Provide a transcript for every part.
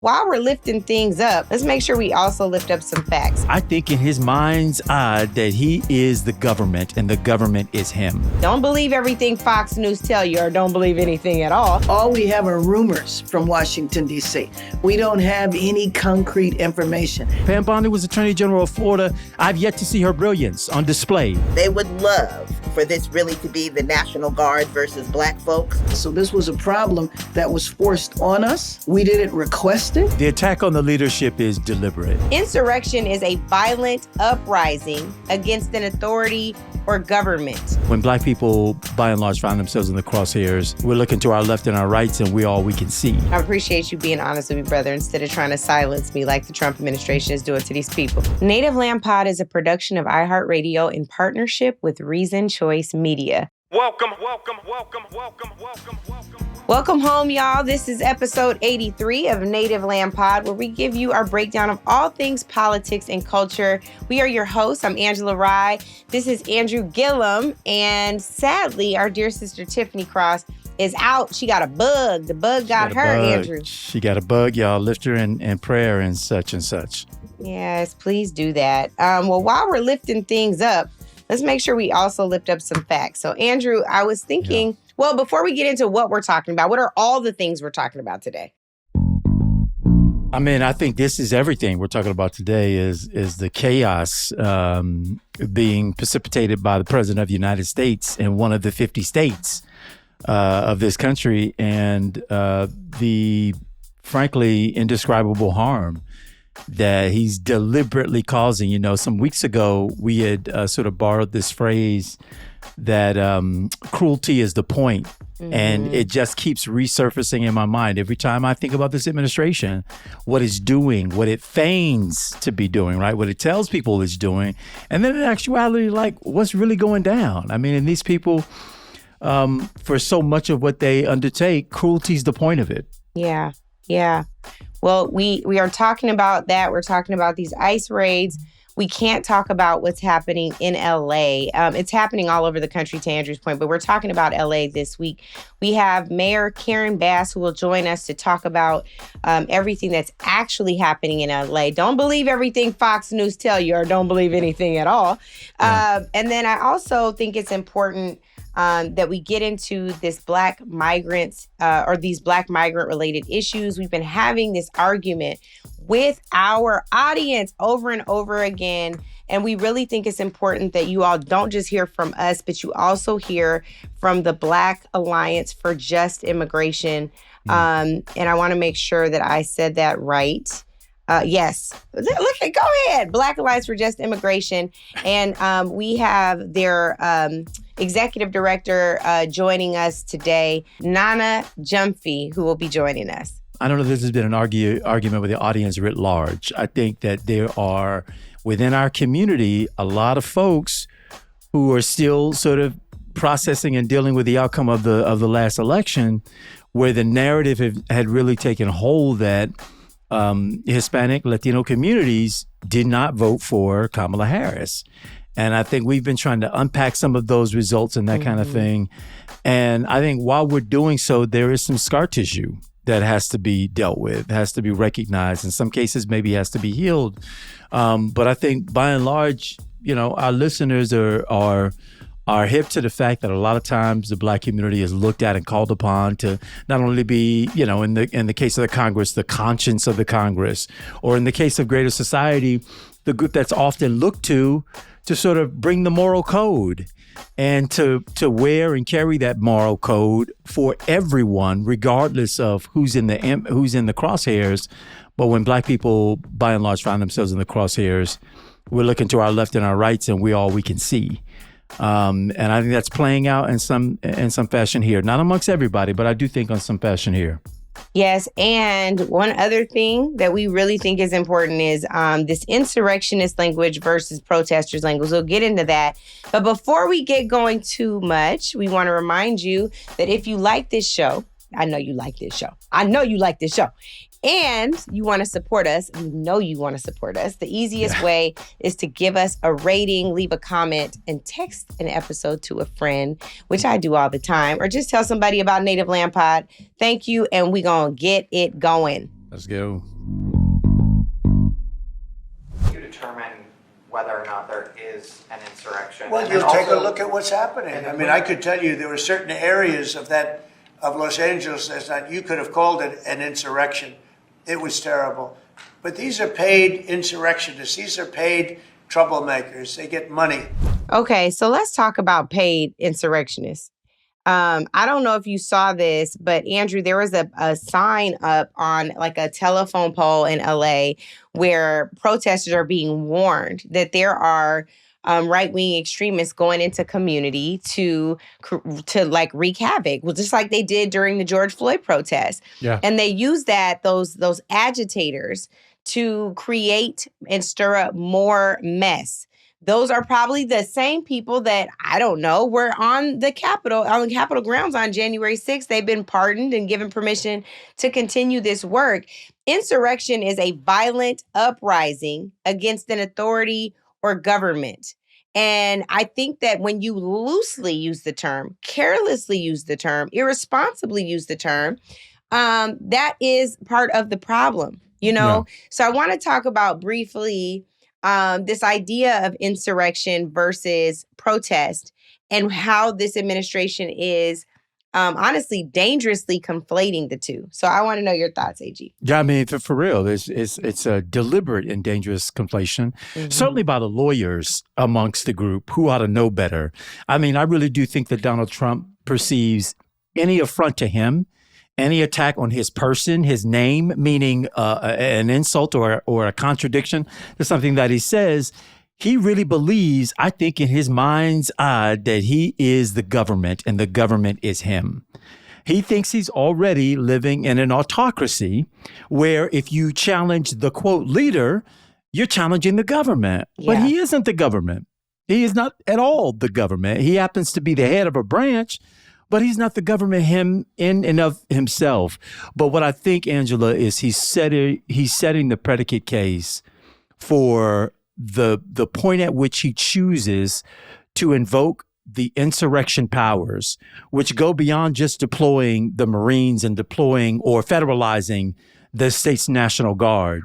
while we're lifting things up, let's make sure we also lift up some facts. I think in his mind's eye that he is the government and the government is him. Don't believe everything Fox News tell you, or don't believe anything at all. All we have are rumors from Washington, D.C. We don't have any concrete information. Pam Bondi was Attorney General of Florida. I've yet to see her brilliance on display. They would love for this really to be the National Guard versus Black folks. So this was a problem that was forced on us. We didn't request it. The attack on the leadership is deliberate. Insurrection is a violent uprising against an authority or government. When Black people, by and large, find themselves in the crosshairs, we're looking to our left and our rights, and we're all we can see. I appreciate you being honest with me, brother, instead of trying to silence me like the Trump administration is doing to these people. Native Land Pod is a production of iHeartRadio in partnership with Reason Choice Media. Welcome. Welcome home, y'all. This is episode 83 of Native Land Pod, where we give you our breakdown of all things politics and culture. We are your hosts. I'm Angela Rye. This is Andrew Gillum. And sadly, our dear sister Tiffany Cross is out. She got a bug. The bug got her, Andrew. She got a bug, y'all. Lift her in prayer and such and such. Yes, please do that. Well, while we're lifting things up, let's make sure we also lift up some facts. So, Andrew, I was thinking, well, before we get into what we're talking about, what are all the things we're talking about today? I mean, I think this is everything we're talking about today is the chaos being precipitated by the President of the United States in one of the 50 states of this country, and the, frankly, indescribable harm that he's deliberately causing. You know, some weeks ago, we had sort of borrowed this phrase that cruelty is the point. Mm-hmm. And it just keeps resurfacing in my mind every time I think about this administration, what it's doing, what it feigns to be doing, right? What it tells people it's doing. And then in actuality, like, what's really going down? I mean, and these people, for so much of what they undertake, cruelty is the point of it. Yeah. Well, we are talking about that. We're talking about these ICE raids. We can't talk about what's happening in L.A. It's happening all over the country, to Andrew's point, but we're talking about L.A. this week. We have Mayor Karen Bass, who will join us to talk about everything that's actually happening in L.A. Don't believe everything Fox News tell you, or don't believe anything at all. Yeah. And then I also think it's important that we get into this Black migrants or these Black migrant related issues. We've been having this argument with our audience over and over again. And we really think it's important that you all don't just hear from us, but you also hear from the Black Alliance for Just Immigration. And I want to make sure that I said that right. Yes. Go ahead. Black Alliance for Just Immigration. And we have their executive director joining us today, Nana Gyamfi, who will be joining us. I don't know if this has been an argument with the audience writ large. I think that there are, within our community, a lot of folks who are still sort of processing and dealing with the outcome of the last election, where the narrative had really taken hold that Hispanic, Latino communities did not vote for Kamala Harris. And I think we've been trying to unpack some of those results and that kind of thing. And I think while we're doing so, there is some scar tissue that has to be dealt with, has to be recognized. In some cases, maybe has to be healed. But I think by and large, you know, our listeners are hip to the fact that a lot of times the Black community is looked at and called upon to not only be, you know, in the case of the Congress, the conscience of the Congress, or in the case of greater society, the group that's often looked to sort of bring the moral code and to wear and carry that moral code for everyone, regardless of who's in the crosshairs. But when Black people, by and large, find themselves in the crosshairs, we're looking to our left and our rights, and we're all we can see. And I think that's playing out in some fashion here, not amongst everybody, but I do think on some fashion here. Yes. And one other thing that we really think is important is this insurrectionist language versus protesters language. We'll get into that. But before we get going too much, we want to remind you that if you like this show, I know you like this show. And you want to support us, we know you want to support us. The easiest way is to give us a rating, leave a comment, and text an episode to a friend, which I do all the time, or just tell somebody about Native Land Pod. Thank you, and we're going to get it going. Let's go. You determine whether or not there is an insurrection. Well, And you'll then take a also- look at what's happening. And I then mean, when- I could tell you there were certain areas of Los Angeles that you could have called it an insurrection. It was terrible. But these are paid insurrectionists. These are paid troublemakers. They get money. Okay, so let's talk about paid insurrectionists. I don't know if you saw this, but Andrew, there was a sign up on like a telephone pole in LA where protesters are being warned that there are right-wing extremists going into community to like wreak havoc, well, just like they did during the George Floyd protests. Yeah. And they use those agitators to create and stir up more mess. Those are probably the same people that, I don't know, were on the Capitol grounds on January 6th. They've been pardoned and given permission to continue this work. Insurrection is a violent uprising against an authority or government. And I think that when you loosely use the term, carelessly use the term, irresponsibly use the term, that is part of the problem, you know? Yeah. So I want to talk about briefly this idea of insurrection versus protest and how this administration is honestly dangerously conflating the two. So I want to know your thoughts, AG. Yeah, I mean, for real, it's a deliberate and dangerous conflation, certainly by the lawyers amongst the group who ought to know better. I mean, I really do think that Donald Trump perceives any affront to him, any attack on his person, his name, meaning an insult or a contradiction to something that he says, he really believes, I think in his mind's eye, that he is the government and the government is him. He thinks he's already living in an autocracy where if you challenge the, quote, leader, you're challenging the government. Yeah. But he isn't the government. He is not at all the government. He happens to be the head of a branch, but he's not the government him in and of himself. But what I think, Angela, is he's setting the predicate case for the point at which he chooses to invoke the insurrection powers, which go beyond just deploying the Marines and deploying or federalizing the state's National Guard.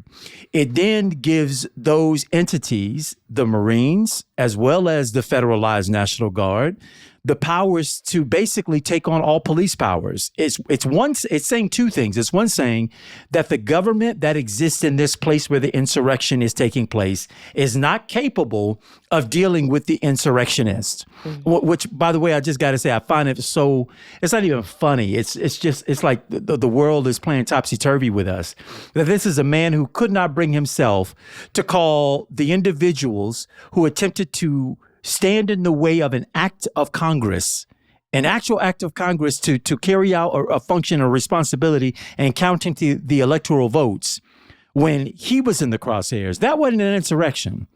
It then gives those entities, the Marines, as well as the federalized National Guard, the powers to basically take on all police powers. It's saying two things. It's one saying that the government that exists in this place where the insurrection is taking place is not capable of dealing with the insurrectionists. Which, by the way, I just got to say, I find it so, it's not even funny. It's like the world is playing topsy-turvy with us. That this is a man who could not bring himself to call the individuals who attempted to stand in the way of an act of Congress, an actual act of Congress to carry out a function or responsibility and counting the electoral votes when he was in the crosshairs. That wasn't an insurrection.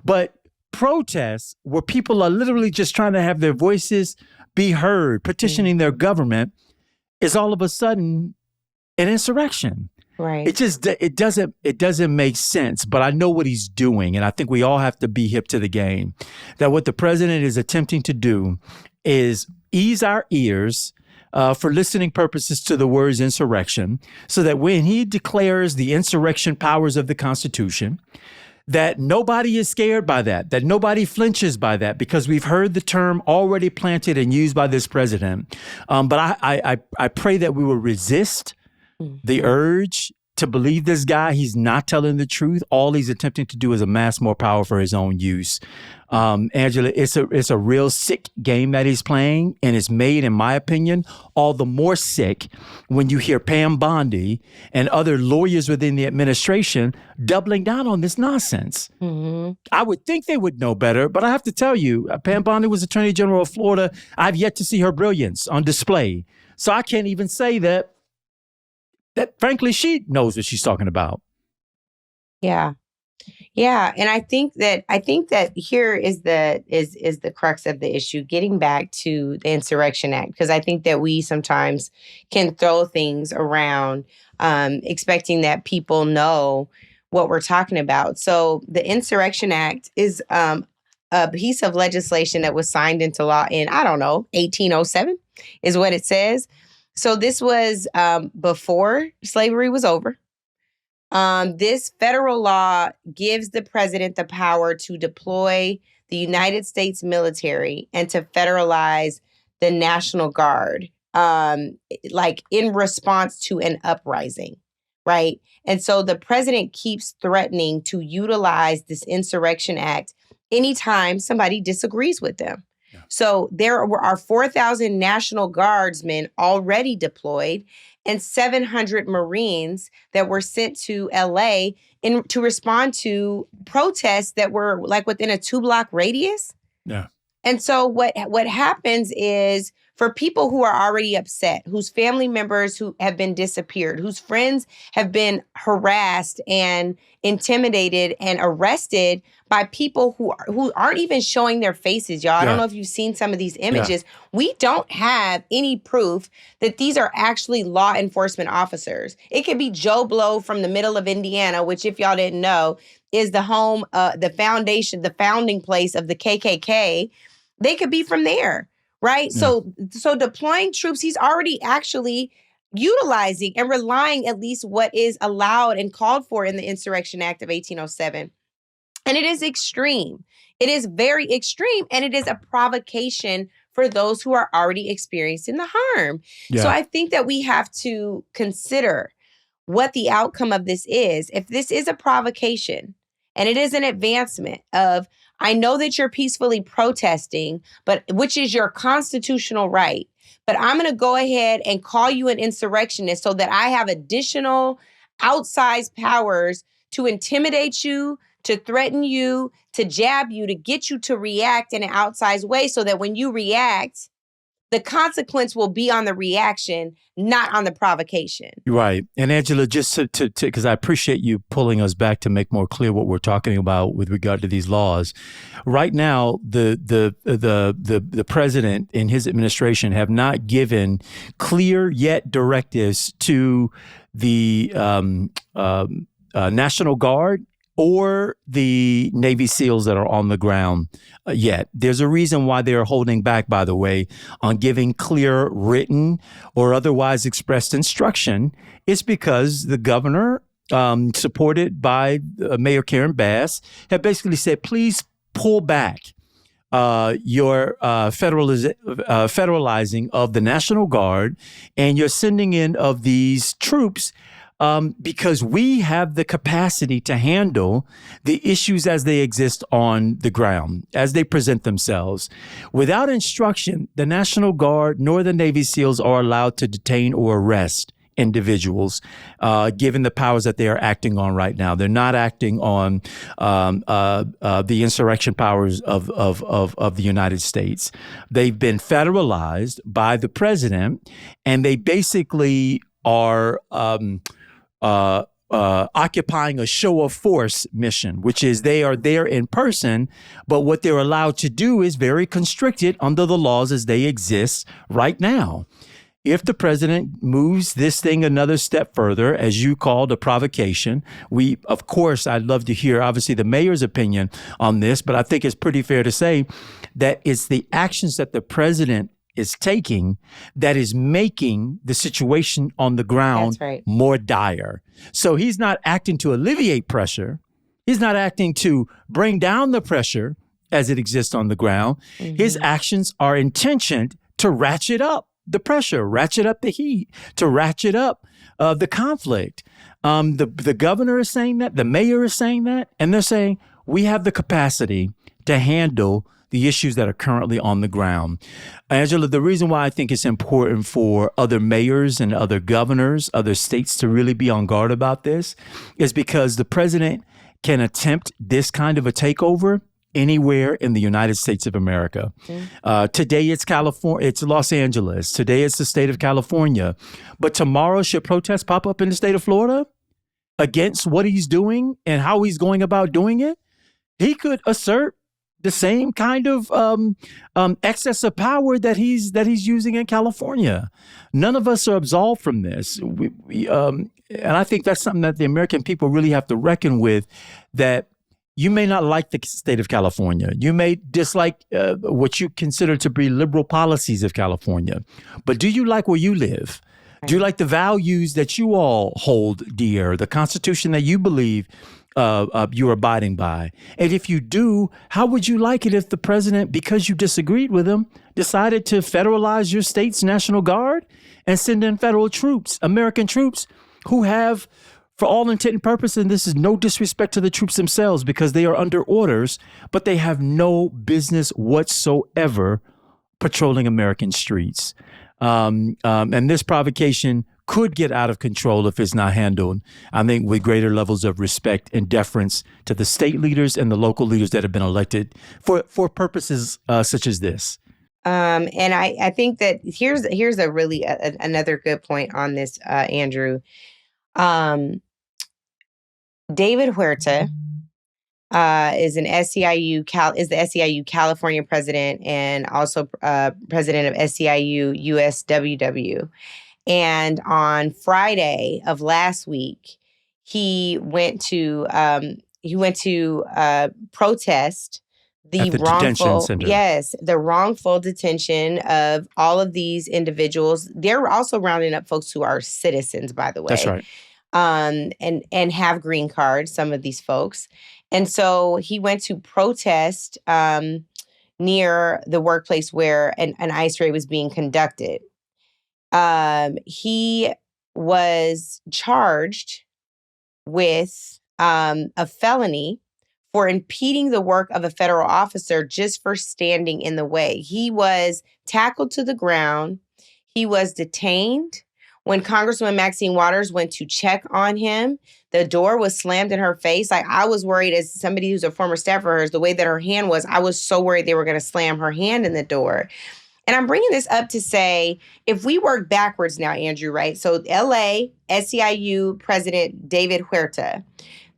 But protests where people are literally just trying to have their voices be heard, petitioning their government, is all of a sudden an insurrection. Right. It doesn't make sense, but I know what he's doing. And I think we all have to be hip to the game that what the president is attempting to do is ease our ears for listening purposes to the words insurrection, so that when he declares the insurrection powers of the Constitution, that nobody is scared by that nobody flinches by that, because we've heard the term already planted and used by this president. But I pray that we will resist the urge to believe this guy. He's not telling the truth. All he's attempting to do is amass more power for his own use. Angela, it's a real sick game that he's playing, and it's made, in my opinion, all the more sick when you hear Pam Bondi and other lawyers within the administration doubling down on this nonsense. I would think they would know better, but I have to tell you, Pam Bondi was Attorney General of Florida. I've yet to see her brilliance on display. So I can't even say that frankly, she knows what she's talking about. Yeah. Yeah. And I think that here is the crux of the issue, getting back to the Insurrection Act, because I think that we sometimes can throw things around, expecting that people know what we're talking about. So the Insurrection Act is a piece of legislation that was signed into law in, 1807 is what it says. So this was before slavery was over. This federal law gives the president the power to deploy the United States military and to federalize the National Guard, like in response to an uprising, right? And so the president keeps threatening to utilize this Insurrection Act anytime somebody disagrees with them. Yeah. So there are 4,000 National Guardsmen already deployed and 700 Marines that were sent to LA to respond to protests that were like within a 2-block radius. Yeah. And so what happens is, for people who are already upset, whose family members who have been disappeared, whose friends have been harassed and intimidated and arrested by people who aren't even showing their faces, y'all. I don't know if you've seen some of these images. Yeah. We don't have any proof that these are actually law enforcement officers. It could be Joe Blow from the middle of Indiana, which, if y'all didn't know, is the home, the foundation, the founding place of the KKK. They could be from there. Right. Yeah. So deploying troops, he's already actually utilizing and relying at least what is allowed and called for in the Insurrection Act of 1807. And it is extreme. It is very extreme. And it is a provocation for those who are already experiencing the harm. Yeah. So I think that we have to consider what the outcome of this is. If this is a provocation and it is an advancement of, I know that you're peacefully protesting, but which is your constitutional right. But I'm going to go ahead and call you an insurrectionist so that I have additional outsized powers to intimidate you, to threaten you, to jab you, to get you to react in an outsized way so that when you react, the consequence will be on the reaction, not on the provocation. Right. And Angela, just to because I appreciate you pulling us back to make more clear what we're talking about with regard to these laws. Right now, the president and his administration have not given clear yet directives to the National Guard or the Navy SEALs that are on the ground yet. There's a reason why they are holding back, by the way, on giving clear written or otherwise expressed instruction. It's because the governor, supported by Mayor Karen Bass, have basically said, please pull back your federalizing of the National Guard and your sending in of these troops because we have the capacity to handle the issues as they exist on the ground, as they present themselves. Without instruction, the National Guard nor the Navy SEALs are allowed to detain or arrest individuals, given the powers that they are acting on right now. They're not acting on the insurrection powers of the United States. They've been federalized by the president, and they basically are occupying a show of force mission, which is they are there in person, but what they're allowed to do is very constricted under the laws as they exist right now. If the president moves this thing another step further, as you called a provocation, of course, I'd love to hear, obviously, the mayor's opinion on this, but I think it's pretty fair to say that it's the actions that the president is taking that is making the situation on the ground more dire. So he's not acting to alleviate pressure. He's not acting to bring down the pressure as it exists on the ground. Mm-hmm. His actions are intentioned to ratchet up the pressure, ratchet up the heat, to ratchet up the conflict. The governor is saying that, the mayor is saying that, and they're saying we have the capacity to handle the issues that are currently on the ground. Angela, the reason why I think it's important for other mayors and other governors, other states to really be on guard about this is because the president can attempt this kind of a takeover anywhere in the United States of America. Mm-hmm. Today it's California, it's Los Angeles. Today it's the state of California. But tomorrow, should protests pop up in the state of Florida against what he's doing and how he's going about doing it, he could assert the same kind of excess of power that he's using in California. None of us are absolved from this. And I think that's something that the American people really have to reckon with, that you may not like the state of California. You may dislike what you consider to be liberal policies of California. But do you like where you live? Do you like the values that you all hold dear, the Constitution that you believe you're abiding by? And if you do, how would you like it if the president, because you disagreed with him, decided to federalize your state's National Guard and send in federal troops, American troops, who have, for all intent and purpose, and this is no disrespect to the troops themselves because they are under orders, but they have no business whatsoever patrolling American streets. And this provocation could get out of control if it's not handled, I think, with greater levels of respect and deference to the state leaders and the local leaders that have been elected for purposes such as this. And I think that here's a really another good point on this, Andrew. David Huerta is the SEIU California president and also president of SEIU USWW. And on Friday of last week, he went to protest the wrongful detention of all of these individuals. They're also rounding up folks who are citizens, by the way. That's right. And have green cards, some of these folks. And so he went to protest near the workplace where an ICE raid was being conducted. He was charged with a felony for impeding the work of a federal officer just for standing in the way. He was tackled to the ground. He was detained. When Congresswoman Maxine Waters went to check on him, the door was slammed in her face. Like, I was worried, as somebody who's a former staffer of hers, the way that her hand was, I was so worried they were going to slam her hand in the door. And I'm bringing this up to say, if we work backwards now, Andrew, right? So LA, SEIU President David Huerta,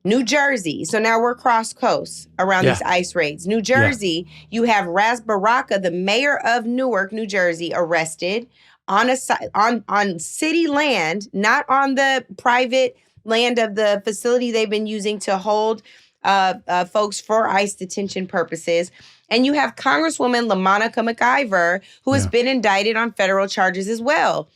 New Jersey. So now we're cross coast around these ICE raids. New Jersey, you have Ras Baraka, the mayor of Newark, New Jersey, arrested on city land, not on the private land of the facility they've been using to hold folks for ICE detention purposes. And you have Congresswoman LaMonica McIver, who has been indicted on federal charges as well.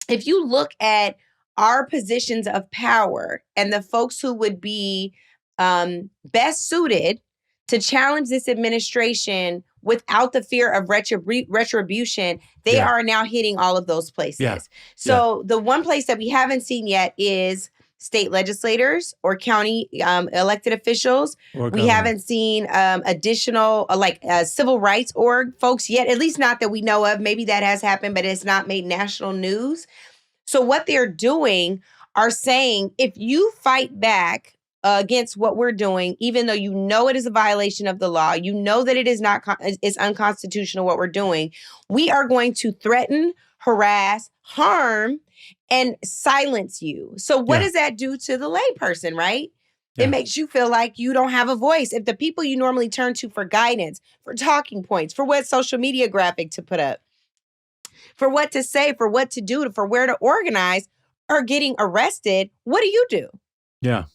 If you look at our positions of power and the folks who would be best suited to challenge this administration without the fear of retribution, they are now hitting all of those places. So the one place that we haven't seen yet is state legislators or county elected officials. We haven't seen additional civil rights org folks yet, at least not that we know of. Maybe that has happened, but it's not made national news. So what they're doing are saying, if you fight back against what we're doing, even though you know it is a violation of the law, you know that it is not, it's unconstitutional what we're doing, we are going to threaten, harass, harm, and silence you. So what does that do to the layperson, right? It makes you feel like you don't have a voice. If the people you normally turn to for guidance, for talking points, for what social media graphic to put up, for what to say, for what to do, for where to organize, are getting arrested, what do you do? Yeah.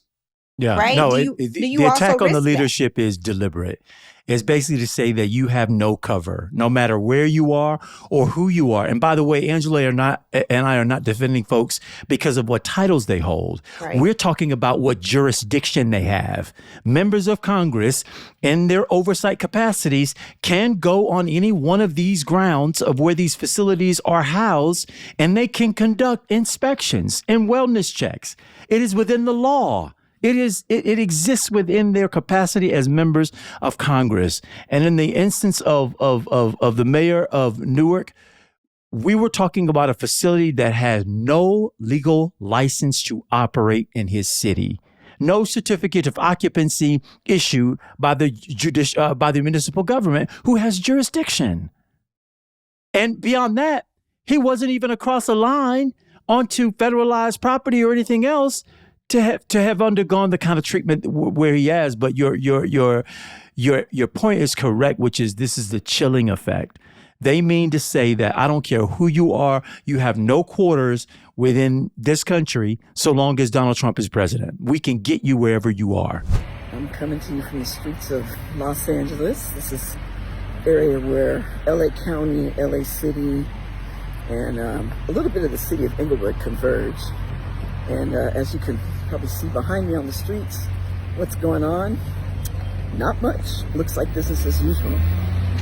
Right? No, do you the attack on the that? leadership is deliberate. It's basically to say that you have no cover, no matter where you are or who you are. And by the way, Angela and I are not defending folks because of what titles they hold. Right. We're talking about what jurisdiction they have. Members of Congress, in their oversight capacities, can go on any one of these grounds of where these facilities are housed, and they can conduct inspections and wellness checks. It is within the law. It exists within their capacity as members of Congress. And in the instance of the mayor of Newark, we were talking about a facility that has no legal license to operate in his city. No certificate of occupancy issued by the municipal government who has jurisdiction. And beyond that, he wasn't even across a line onto federalized property or anything else to have undergone the kind of treatment where he has. But your point is correct, which is this is the chilling effect. They mean to say that I don't care who you are, you have no quarters within this country so long as Donald Trump is president. We can get you wherever you are. I'm coming to you from the streets of Los Angeles. This is area where LA County, LA City, and a little bit of the city of Inglewood converge. And as you can probably see behind me on the streets, what's going on? Not much. Looks like business as usual.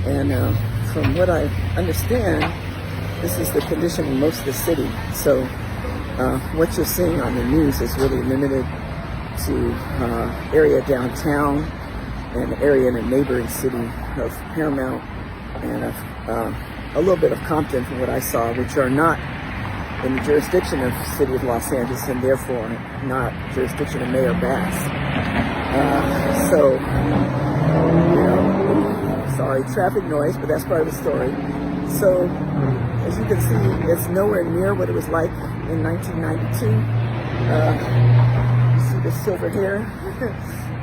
And from what I understand, this is the condition in most of the city. So what you're seeing on the news is really limited to area downtown and area in a neighboring city of Paramount and a little bit of Compton from what I saw, which are not in the jurisdiction of the city of Los Angeles and therefore not jurisdiction of Mayor Bass. So, sorry, traffic noise, but that's part of the story. So, as you can see, it's nowhere near what it was like in 1992. You see the silver hair?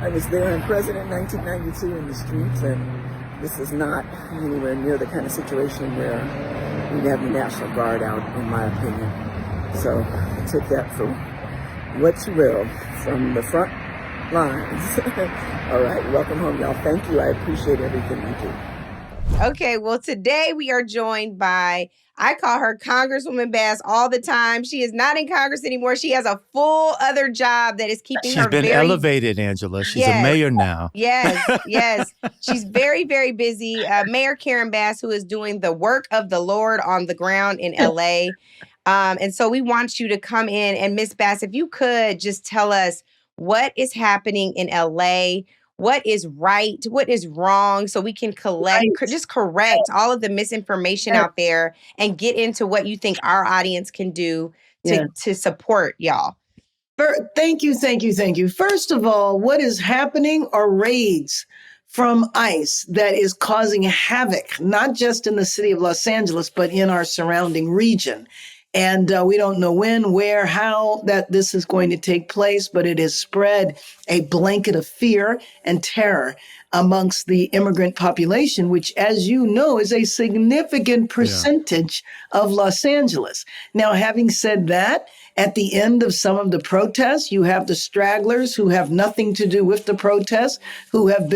I was there in President 1992 in the streets, and this is not anywhere near the kind of situation where we'd have the National Guard out, in my opinion. So take that for what you will from the front lines. All right, welcome home, y'all. Thank you. I appreciate everything you do. Okay, well, today we are joined by, I call her Congresswoman Bass all the time. She is not in Congress anymore. She has a full other job that is keeping her She's been elevated, Angela. She's a mayor now. Yes. She's very, very busy. Mayor Karen Bass, who is doing the work of the Lord on the ground in LA. And so we want you to come in. And Miss Bass, if you could just tell us what is happening in LA, what is right, what is wrong, so we can correct all of the misinformation out there and get into what you think our audience can do to support y'all. Thank you. First of all, what is happening are raids from ICE that is causing havoc, not just in the city of Los Angeles, but in our surrounding region. And we don't know when, where, how that this is going to take place, but it has spread a blanket of fear and terror amongst the immigrant population, which, as you know, is a significant percentage of Los Angeles. Now, having said that, at the end of some of the protests, you have the stragglers who have nothing to do with the protests, who have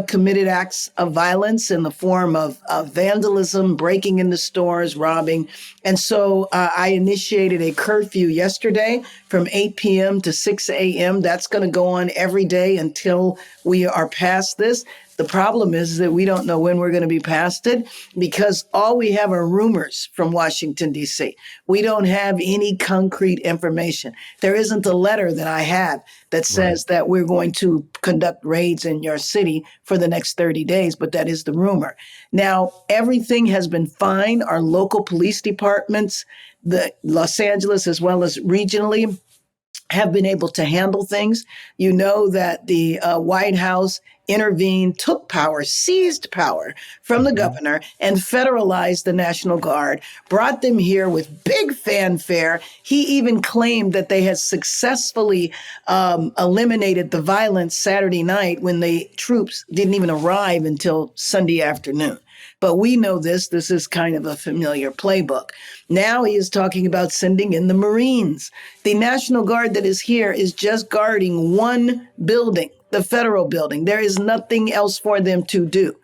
committed acts of violence in the form of vandalism, breaking into stores, robbing. And so I initiated a curfew yesterday from 8 p.m. to 6 a.m. That's going to go on every day until we are past this. The problem is that we don't know when we're going to be past it because all we have are rumors from Washington, D.C. We don't have any concrete information. There isn't a letter that I have that says that we're going to conduct raids in your city for the next 30 days, but that is the rumor. Now, everything has been fine. Our local police departments, the Los Angeles as well as regionally, have been able to handle things. You know that the White House intervened, took power, seized power from the governor, and federalized the National Guard, brought them here with big fanfare. He even claimed that they had successfully eliminated the violence Saturday night when the troops didn't even arrive until Sunday afternoon. But we know this. This is kind of a familiar playbook. Now he is talking about sending in the Marines. The National Guard that is here is just guarding one building, the federal building. There is nothing else for them to do.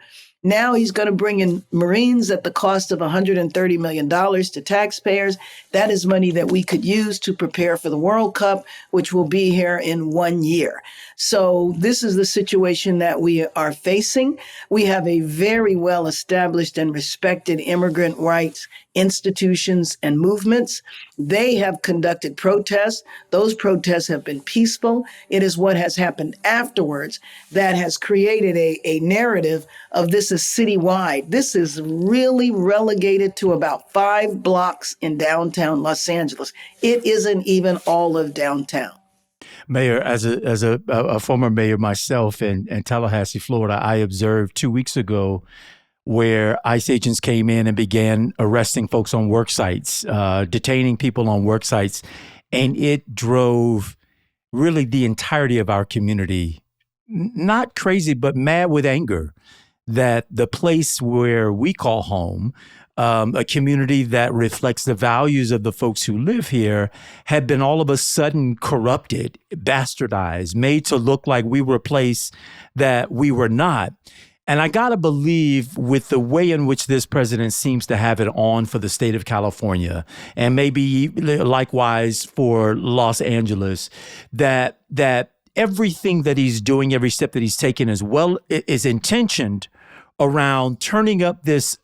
Now he's going to bring in Marines at the cost of $130 million to taxpayers. That is money that we could use to prepare for the World Cup, which will be here in 1 year. So this is the situation that we are facing. We have a very well-established and respected immigrant rights institutions and movements. They have conducted protests. Those protests have been peaceful. It is what has happened afterwards that has created a narrative of this is citywide. This is really relegated to about 5 blocks in downtown Los Angeles. It isn't even all of downtown. Mayor, as a former mayor myself in Tallahassee, Florida, I observed 2 weeks ago where ICE agents came in and began arresting folks on work sites, detaining people on work sites. And it drove really the entirety of our community, not crazy, but mad with anger that the place where we call home, a community that reflects the values of the folks who live here, had been all of a sudden corrupted, bastardized, made to look like we were a place that we were not. And I got to believe with the way in which this president seems to have it on for the state of California, and maybe likewise for Los Angeles, that everything that he's doing, every step that he's taken is intentioned around turning up this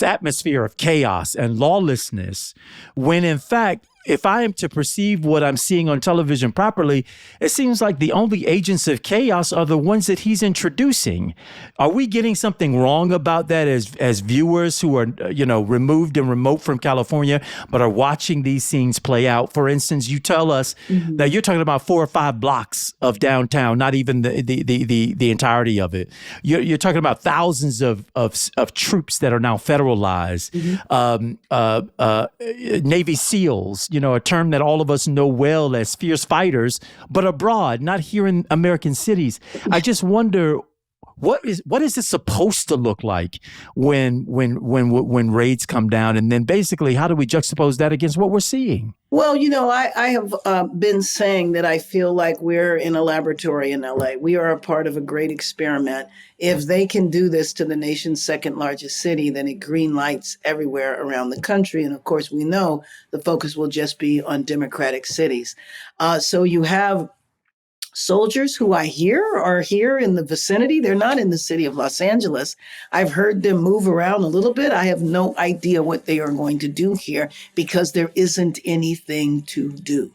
atmosphere of chaos and lawlessness, when in fact, if I am to perceive what I'm seeing on television properly, it seems like the only agents of chaos are the ones that he's introducing. Are we getting something wrong about that as viewers who are, removed and remote from California, but are watching these scenes play out? For instance, you tell us that you're talking about 4 or 5 blocks of downtown, not even the entirety of it. You're talking about thousands of troops that are now federalized, Navy SEALs, a term that all of us know well as fierce fighters, but abroad, not here in American cities. I just wonder, what is this supposed to look like when raids come down? And then basically, how do we juxtapose that against what we're seeing? Well, I have been saying that I feel like we're in a laboratory in LA. We are a part of a great experiment. If they can do this to the nation's second largest city, then it green lights everywhere around the country. And of course, we know the focus will just be on democratic cities. So you have soldiers who I hear are here in the vicinity. They're not in the city of Los Angeles. I've heard them move around a little bit. I have no idea what they are going to do here because there isn't anything to do.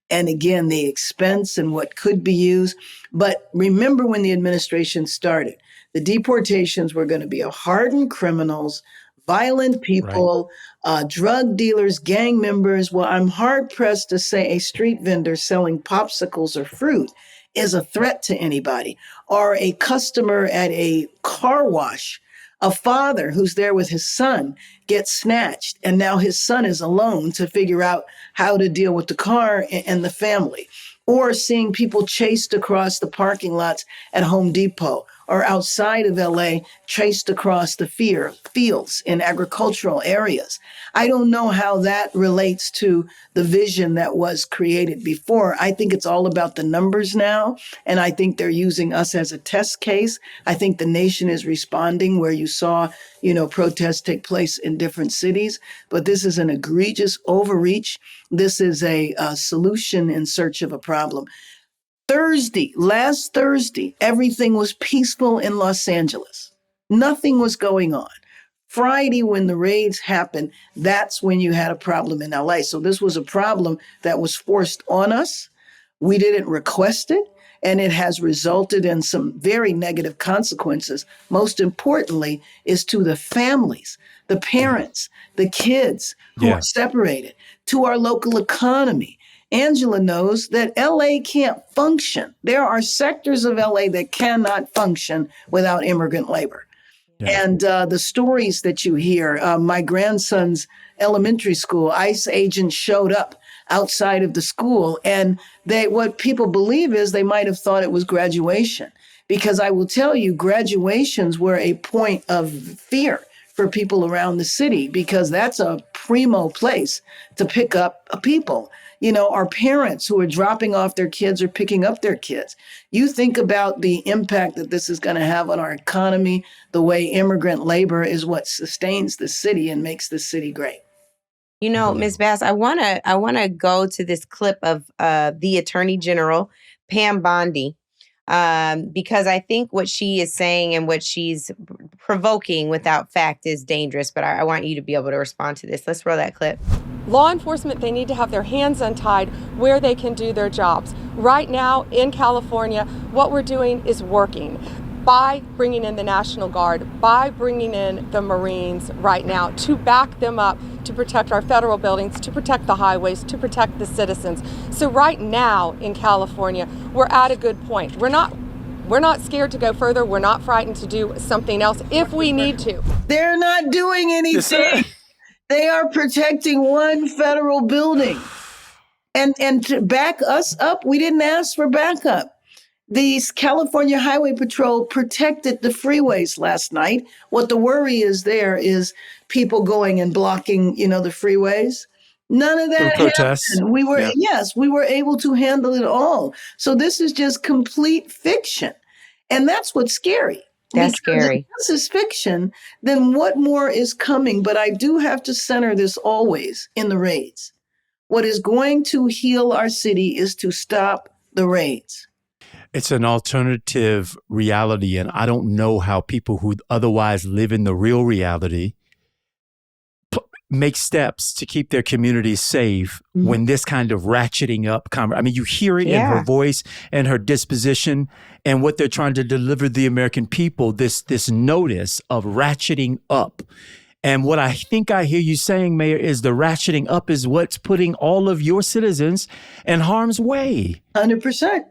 And again, the expense and what could be used. But remember when the administration started, the deportations were going to be of hardened criminals, violent people, drug dealers, gang members. Well, I'm hard pressed to say a street vendor selling popsicles or fruit is a threat to anybody, or a customer at a car wash. A father who's there with his son gets snatched, and now his son is alone to figure out how to deal with the car and the family. Or seeing people chased across the parking lots at Home Depot, or outside of LA, chased across the fields in agricultural areas. I don't know how that relates to the vision that was created before. I think it's all about the numbers now, and I think they're using us as a test case. I think the nation is responding where you saw, protests take place in different cities, but this is an egregious overreach. This is a solution in search of a problem. Last Thursday, everything was peaceful in Los Angeles. Nothing was going on. Friday, when the raids happened, that's when you had a problem in LA. So this was a problem that was forced on us. We didn't request it, and it has resulted in some very negative consequences. Most importantly is to the families, the parents, the kids who are separated, to our local economy. Angela knows that LA can't function. There are sectors of LA that cannot function without immigrant labor. Yeah. And the stories that you hear, my grandson's elementary school, ICE agents showed up outside of the school. And what people believe is they might have thought it was graduation. Because I will tell you, graduations were a point of fear for people around the city, because that's a primo place to pick up people. Our parents who are dropping off their kids or picking up their kids. You think about the impact that this is going to have on our economy, the way immigrant labor is what sustains the city and makes the city great. Ms. Bass, I want to go to this clip of the Attorney General, Pam Bondi, because I think what she is saying and what she's provoking without fact is dangerous. But I want you to be able to respond to this. Let's roll that clip. Law enforcement, they need to have their hands untied where they can do their jobs. Right now in California, what we're doing is working by bringing in the National Guard, by bringing in the Marines right now to back them up, to protect our federal buildings, to protect the highways, to protect the citizens. So right now in California, we're at a good point. We're not scared to go further. We're not frightened to do something else if we need to. They're not doing anything. They are protecting one federal building. And to back us up, we didn't ask for backup. The California Highway Patrol protected the freeways last night. What the worry is there is people going and blocking, the freeways. None of that happened. We were able to handle it all. So this is just complete fiction. And that's what's scary. That's scary. If this is fiction, then what more is coming? But I do have to center this always in the raids. What is going to heal our city is to stop the raids. It's an alternative reality, and I don't know how people who otherwise live in the real reality make steps to keep their communities safe when this kind of ratcheting up. I mean, you hear it in her voice and her disposition and what they're trying to deliver the American people, this notice of ratcheting up. And what I think I hear you saying, Mayor, is the ratcheting up is what's putting all of your citizens in harm's way. 100%.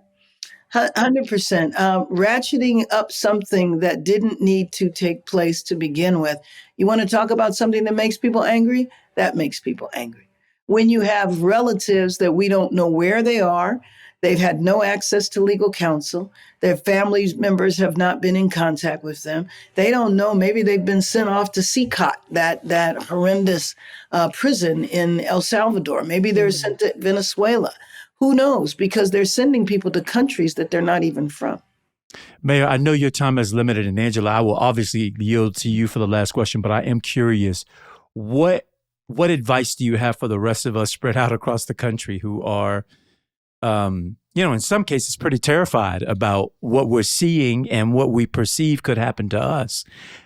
100%. Ratcheting up something that didn't need to take place to begin with. You want to talk about something that makes people angry? That makes people angry. When you have relatives that we don't know where they are, they've had no access to legal counsel, their family members have not been in contact with them, they don't know, maybe they've been sent off to CTAs, that horrendous prison in El Salvador. Maybe they're sent to Venezuela. Who knows? Because they're sending people to countries that they're not even from. Mayor, I know your time is limited, and Angela, I will obviously yield to you for the last question, but I am curious, what advice do you have for the rest of us spread out across the country who are, in some cases pretty terrified about what we're seeing and what we perceive could happen to us?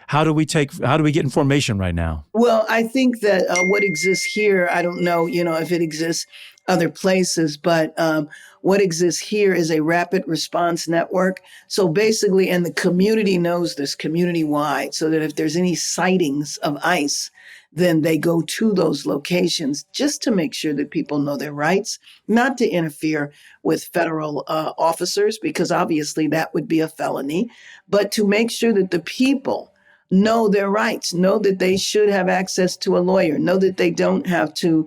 How do we get information right now? Well, I think that what exists here, I don't know, if it exists other places, but what exists here is a rapid response network. So basically, and the community knows this community-wide, so that if there's any sightings of ICE, then they go to those locations just to make sure that people know their rights, not to interfere with federal officers, because obviously that would be a felony, but to make sure that the people know their rights, know that they should have access to a lawyer, know that they don't have to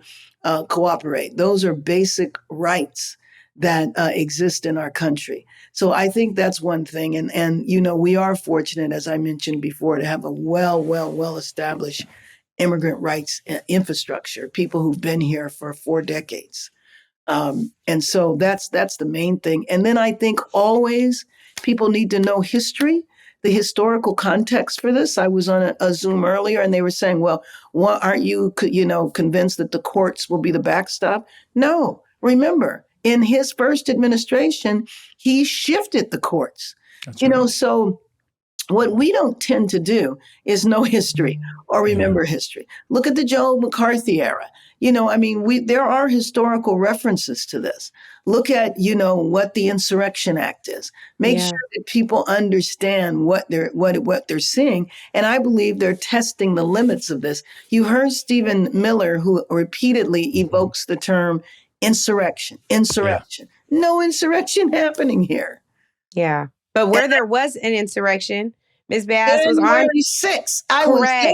cooperate. Those are basic rights that exist in our country. So I think that's one thing. And we are fortunate, as I mentioned before, to have a well-established immigrant rights infrastructure, people who've been here for 4 decades. And so that's the main thing. And then I think always people need to know history, the historical context for this. I was on a Zoom earlier and they were saying, well, aren't you, convinced that the courts will be the backstop? No, remember, in his first administration, he shifted the courts. That's right. So what we don't tend to do is know history or remember history. Look at the Joe McCarthy era. There are historical references to this. Look at, what the Insurrection Act is. Make sure that people understand what they're seeing. And I believe they're testing the limits of this. You heard Stephen Miller, who repeatedly evokes the term insurrection. No insurrection happening here. Yeah. But where there was an insurrection, Ms. Bass was on January 6th. I was there.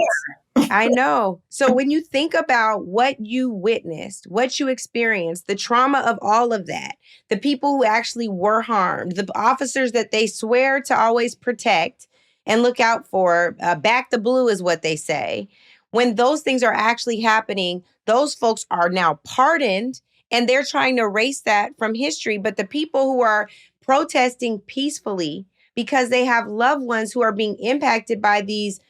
I know. So when you think about what you witnessed, what you experienced, the trauma of all of that, the people who actually were harmed, the officers that they swear to always protect and look out for, back the blue is what they say. When those things are actually happening, those folks are now pardoned and they're trying to erase that from history. But the people who are protesting peacefully because they have loved ones who are being impacted by these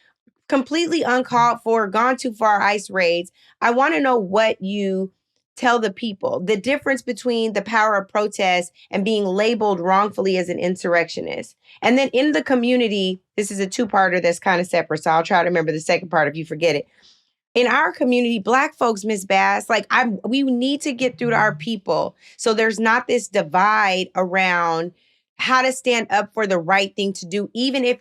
completely uncalled for, gone too far ICE raids. I want to know what you tell the people, the difference between the power of protest and being labeled wrongfully as an insurrectionist. And then in the community, this is a 2-parter that's kind of separate, so I'll try to remember the second part if you forget it. In our community, Black folks, Ms. Bass, we need to get through to our people so there's not this divide around how to stand up for the right thing to do, even if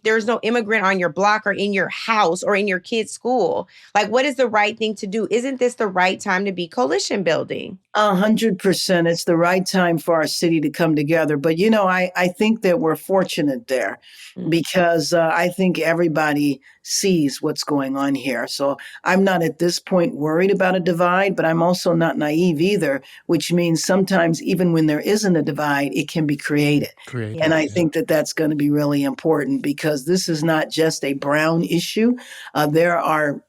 there's no immigrant on your block or in your house or in your kid's school. What is the right thing to do? Isn't this the right time to be coalition building? 100%. It's the right time for our city to come together. But, I think that we're fortunate there because I think everybody sees what's going on here. So I'm not at this point worried about a divide, but I'm also not naive either, which means sometimes even when there isn't a divide, it can be created. And I think that that's going to be really important because this is not just a brown issue. There are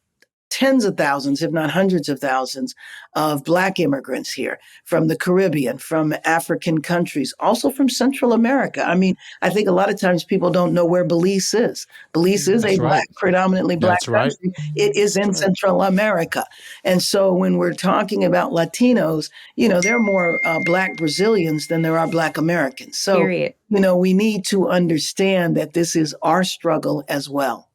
tens of thousands, if not hundreds of thousands, of Black immigrants here from the Caribbean, from African countries, also from Central America. I mean, I think a lot of times people don't know where Belize is. Belize is That's a right. predominantly Black That's right. country. It is in Central America. And so when we're talking about Latinos, there are more Black Brazilians than there are Black Americans. So, Period. we need to understand that this is our struggle as well.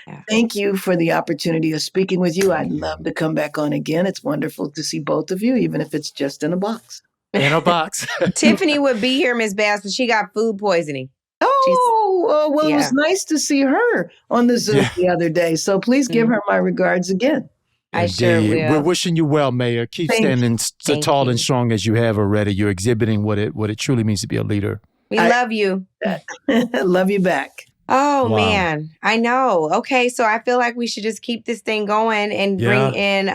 Yeah. Thank you for the opportunity of speaking with you. I'd love to come back on again. It's wonderful to see both of you, even if it's just in a box. In a box. Tiffany would be here, Miss Bass, but she got food poisoning. Well, it was nice to see her on the Zoom the other day. So please give her my regards again. I sure will. We're wishing you well, Mayor. Keep standing so tall and strong as you have already. You're exhibiting what it truly means to be a leader. We love you. Love you back. Oh, Wow. man. I know. Okay. So I feel like we should just keep this thing going and bring in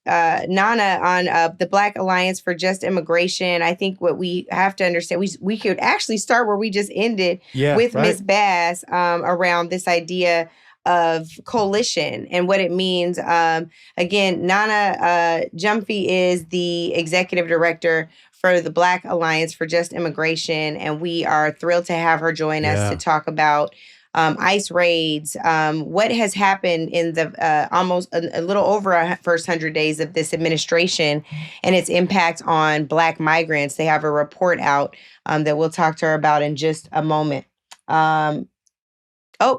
Nana on the Black Alliance for Just Immigration. I think what we have to understand, we could actually start where we just ended with Miss Bass around this idea of coalition and what it means. Again, Nana Gyamfi is the executive director for the Black Alliance for Just Immigration, and we are thrilled to have her join us to talk about ICE raids, what has happened in the almost a little over a first 100 days of this administration and its impact on Black migrants. They have a report out that we'll talk to her about in just a moment.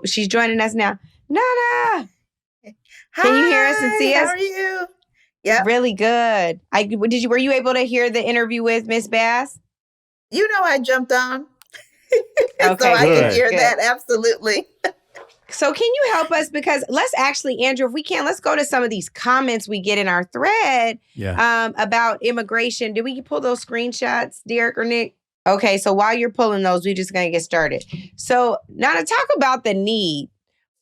She's joining us now. Nana! Can you hear us and see us? How are you? Yeah. Really good. Were you able to hear the interview with Miss Bass? I jumped on. Okay, so I can hear good. that. Absolutely. So can you help us? Because let's actually, Andrew, if we can, let's go to some of these comments we get in our thread about immigration. Did we pull those screenshots, Derek or Nick? Okay, so while you're pulling those, we're just going to get started. So Nana, talk about the need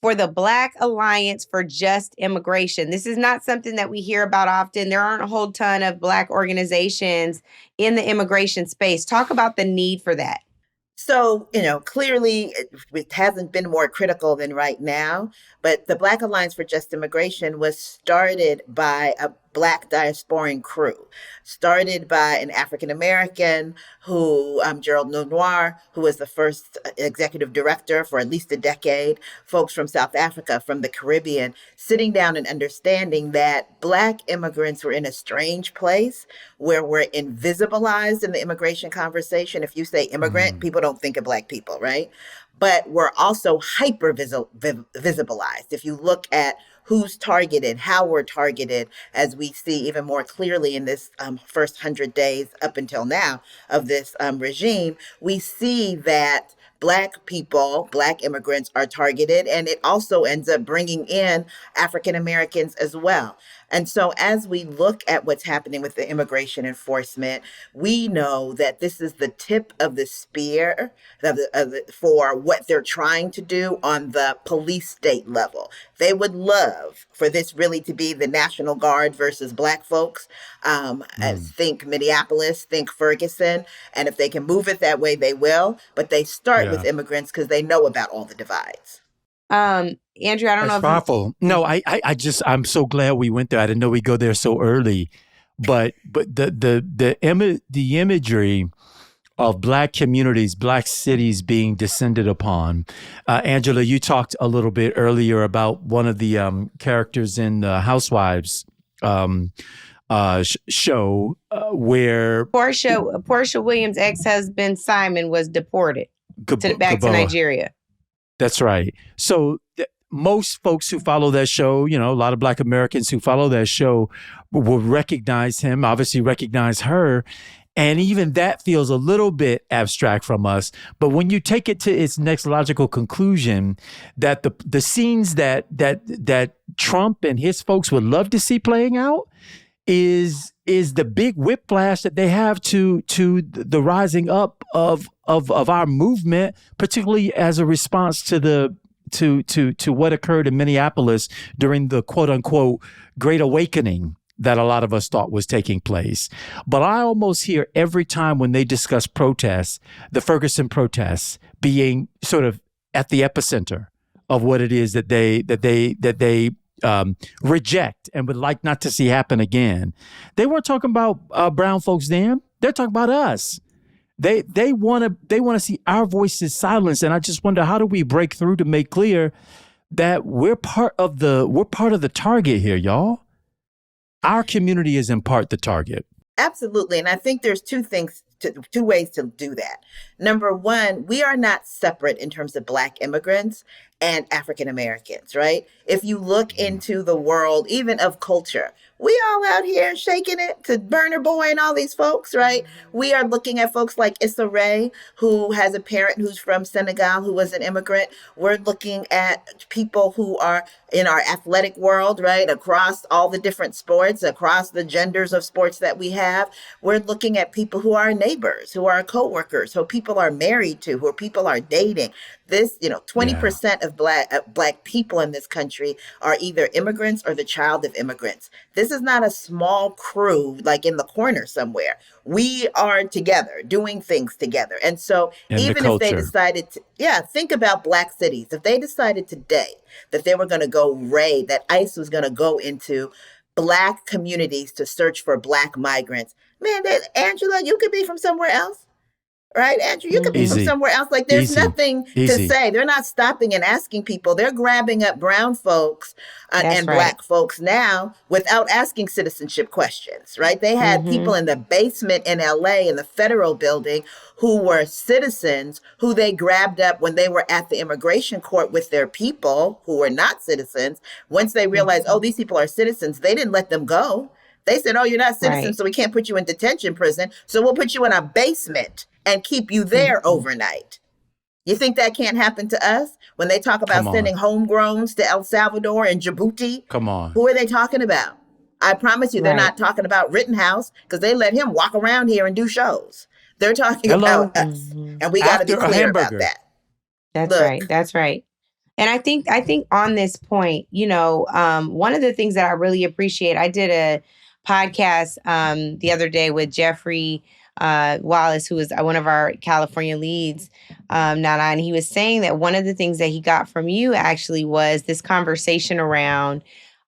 for the Black Alliance for Just Immigration. This is not something that we hear about often. There aren't a whole ton of Black organizations in the immigration space. Talk about the need for that. So, clearly it hasn't been more critical than right now, but the Black Alliance for Just Immigration was started by a Black diasporan crew, started by an African-American who, Gerald Memoir, who was the first executive director for at least a decade, folks from South Africa, from the Caribbean, sitting down and understanding that Black immigrants were in a strange place where we're invisibilized in the immigration conversation. If you say immigrant, people don't think of Black people, right? But we're also hyper visibilized. If you look at who's targeted, how we're targeted, as we see even more clearly in this first 100 days up until now of this regime, we see that Black people, Black immigrants are targeted, and it also ends up bringing in African Americans as well. And so as we look at what's happening with the immigration enforcement, we know that this is the tip of the spear for what they're trying to do on the police state level. They would love for this really to be the National Guard versus Black folks. Think Minneapolis, think Ferguson. And if they can move it that way, they will. But they start with immigrants because they know about all the divides. Andrew, I don't know if powerful. No, I'm so glad we went there. I didn't know we'd go there so early, but the imagery of Black communities, Black cities being descended upon. Angela, you talked a little bit earlier about one of the characters in the Housewives show where Portia Williams' ex-husband Simon was deported back to Nigeria. That's right. So most folks who follow that show, a lot of Black Americans who follow that show will recognize him, obviously recognize her. And even that feels a little bit abstract from us. But when you take it to its next logical conclusion, that the scenes that Trump and his folks would love to see playing out is the big whiplash that they have to the rising up of our movement, particularly as a response to what occurred in Minneapolis during the quote unquote Great Awakening that a lot of us thought was taking place. But I almost hear every time when they discuss protests, the Ferguson protests being sort of at the epicenter of what it is that they reject and would like not to see happen again. They weren't talking about brown folks then. They're talking about us. They want to see our voices silenced. And I just wonder, how do we break through to make clear that we're part of the target here, y'all? Our community is in part the target. Absolutely. And I think there's two ways to do that. Number one, we are not separate in terms of Black immigrants and African Americans, right? If you look into the world, even of culture, we all out here shaking it to Burner Boy and all these folks, right? We are looking at folks like Issa Rae, who has a parent who's from Senegal, who was an immigrant. We're looking at people who are in our athletic world, right? Across all the different sports, across the genders of sports that we have. We're looking at people who are neighbors, who are coworkers, who people are married to, who people are dating. This, 20% of black people in this country are either immigrants or the child of immigrants. This is not a small crew like in the corner somewhere. We are together doing things together. And so even if they decided to, think about Black cities. If they decided today that they were going to go raid, that ICE was going to go into Black communities to search for Black migrants, man, Angela, you could be from somewhere else. Right, Andrew, you could be from somewhere else. Like, there's nothing to say. They're not stopping and asking people. They're grabbing up brown folks and Black folks now without asking citizenship questions, right? They had people in the basement in LA in the federal building who were citizens who they grabbed up when they were at the immigration court with their people who were not citizens. Once they realized, oh, these people are citizens, they didn't let them go. They said, oh, you're not citizens, so we can't put you in detention prison. So we'll put you in a basement and keep you there overnight. You think that can't happen to us? When they talk about sending homegrowns to El Salvador and Djibouti, come on, who are they talking about? I promise you, they're not talking about Rittenhouse because they let him walk around here and do shows. They're talking about us, and we got to be clear about that. That's right. And I think on this point, one of the things that I really appreciate, I did a podcast the other day with Jeffrey Wallace, who is one of our California leads, Nana, and he was saying that one of the things that he got from you actually was this conversation around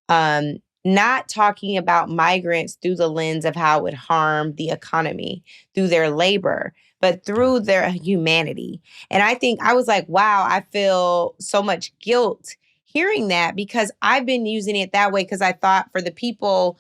not talking about migrants through the lens of how it would harm the economy through their labor, but through their humanity. And I think I was like, wow, I feel so much guilt hearing that because I've been using it that way because I thought for the people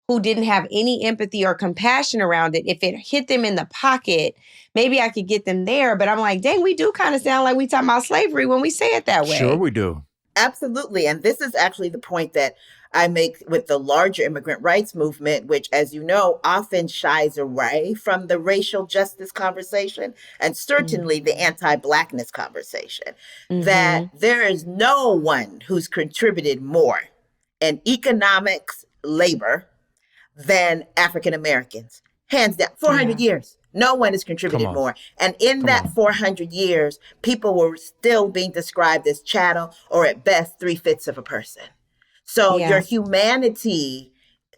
who didn't have any empathy or compassion around it, if it hit them in the pocket, maybe I could get them there. But I'm like, dang, we do kind of sound like we talk about slavery when we say it that way. Sure we do. Absolutely. And this is actually the point that I make with the larger immigrant rights movement, which, as you know, often shies away from the racial justice conversation and certainly the anti-Blackness conversation, that there is no one who's contributed more in economics, labor, than African Americans. Hands down, 400 years. No one has contributed more. And in that 400 years, people were still being described as chattel or at best 3/5 of a person. So your humanity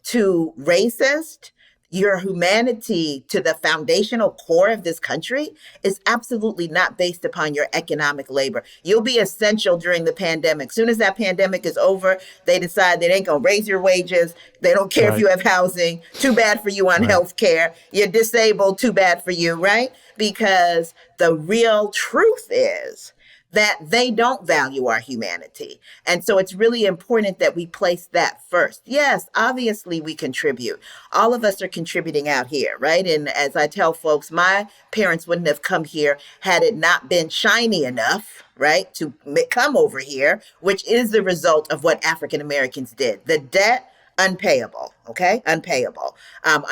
to racist, your humanity to the foundational core of this country is absolutely not based upon your economic labor. You'll be essential during the pandemic. Soon as that pandemic is over, they decide they ain't gonna raise your wages. They don't care if you have housing. Too bad for you on health care. You're disabled. Too bad for you, right? Because the real truth is that they don't value our humanity. And so it's really important that we place that first. Yes, obviously we contribute. All of us are contributing out here, right? And as I tell folks, my parents wouldn't have come here had it not been shiny enough, right, to come over here, which is the result of what African Americans did. The debt, unpayable, okay? Unpayable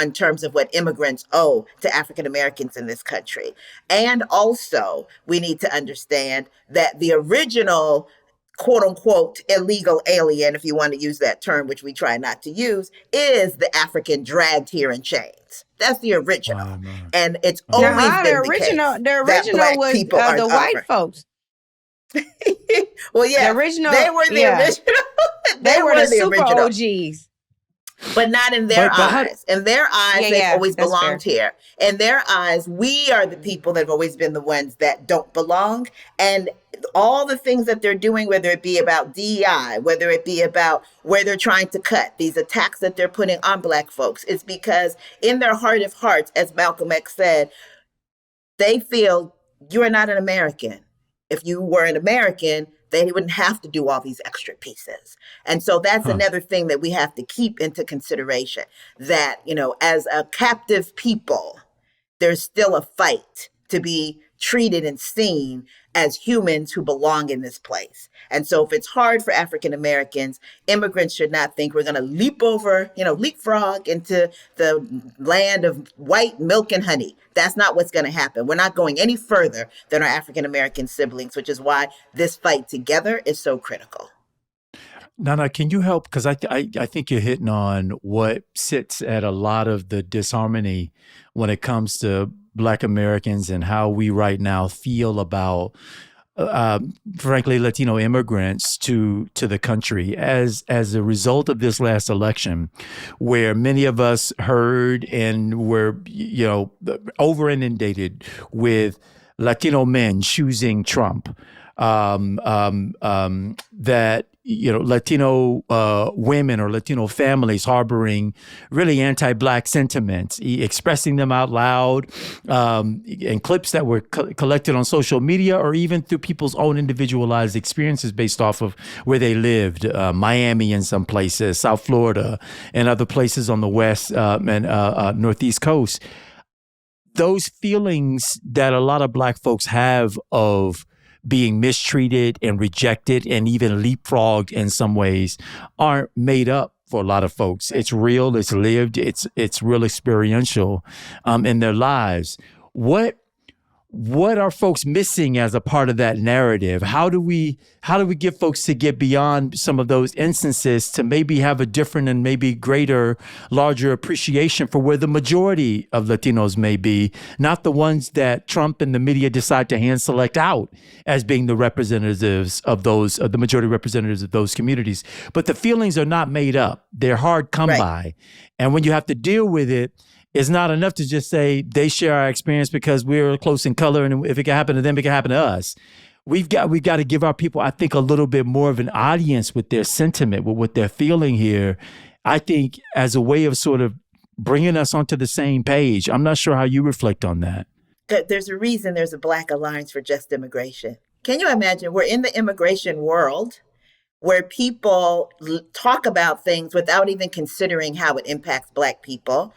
in terms of what immigrants owe to African Americans in this country. And also, we need to understand that the original quote unquote illegal alien, if you want to use that term, which we try not to use, is the African dragged here in chains. That's the original. And it's always been the original. The original was the white folks. Well, yeah, the original, they were the original. They were the super original. OGs. But not in their but how, eyes. In their eyes, Yeah, they've yeah, always that's belonged fair. here. In their eyes, we are the people that have always been the ones that don't belong. And all the things that they're doing, whether it be about DEI, whether it be about where they're trying to cut, these attacks that they're putting on Black folks, is because in their heart of hearts, as Malcolm X said, they feel you are not an American. If you were an American, they wouldn't have to do all these extra pieces. And so that's huh. another thing that we have to keep into consideration, that, as a captive people, there's still a fight to be treated and seen as humans who belong in this place. And so if it's hard for African Americans, immigrants should not think we're going to leapfrog into the land of white milk and honey. That's not what's going to happen. We're not going any further than our African American siblings, which is why this fight together is so critical. Nana, can you help? Because I think you're hitting on what sits at a lot of the disharmony when it comes to Black Americans and how we right now feel about, frankly, Latino immigrants to the country as a result of this last election, where many of us heard and were over inundated with Latino men choosing Trump. That Latino women or Latino families harboring really anti-Black sentiments, expressing them out loud, and clips that were collected on social media or even through people's own individualized experiences based off of where they lived, Miami in some places, South Florida, and other places on the West and Northeast coast. Those feelings that a lot of Black folks have of being mistreated and rejected and even leapfrogged in some ways aren't made up for a lot of folks. It's real, it's lived, it's real experiential in their lives. What are folks missing as a part of that narrative? How do we get folks to get beyond some of those instances to maybe have a different and maybe greater, larger appreciation for where the majority of Latinos may be, not the ones that Trump and the media decide to hand select out as being the representatives of the majority representatives of those communities. But the feelings are not made up. They're hard come by. And when you have to deal with it, it's not enough to just say they share our experience because we're close in color, and if it can happen to them, it can happen to us. We've got to give our people, I think, a little bit more of an audience with their sentiment, with what they're feeling here. I think as a way of sort of bringing us onto the same page. I'm not sure how you reflect on that. There's a reason there's a Black Alliance for Just Immigration. Can you imagine? We're in the immigration world where people talk about things without even considering how it impacts Black people,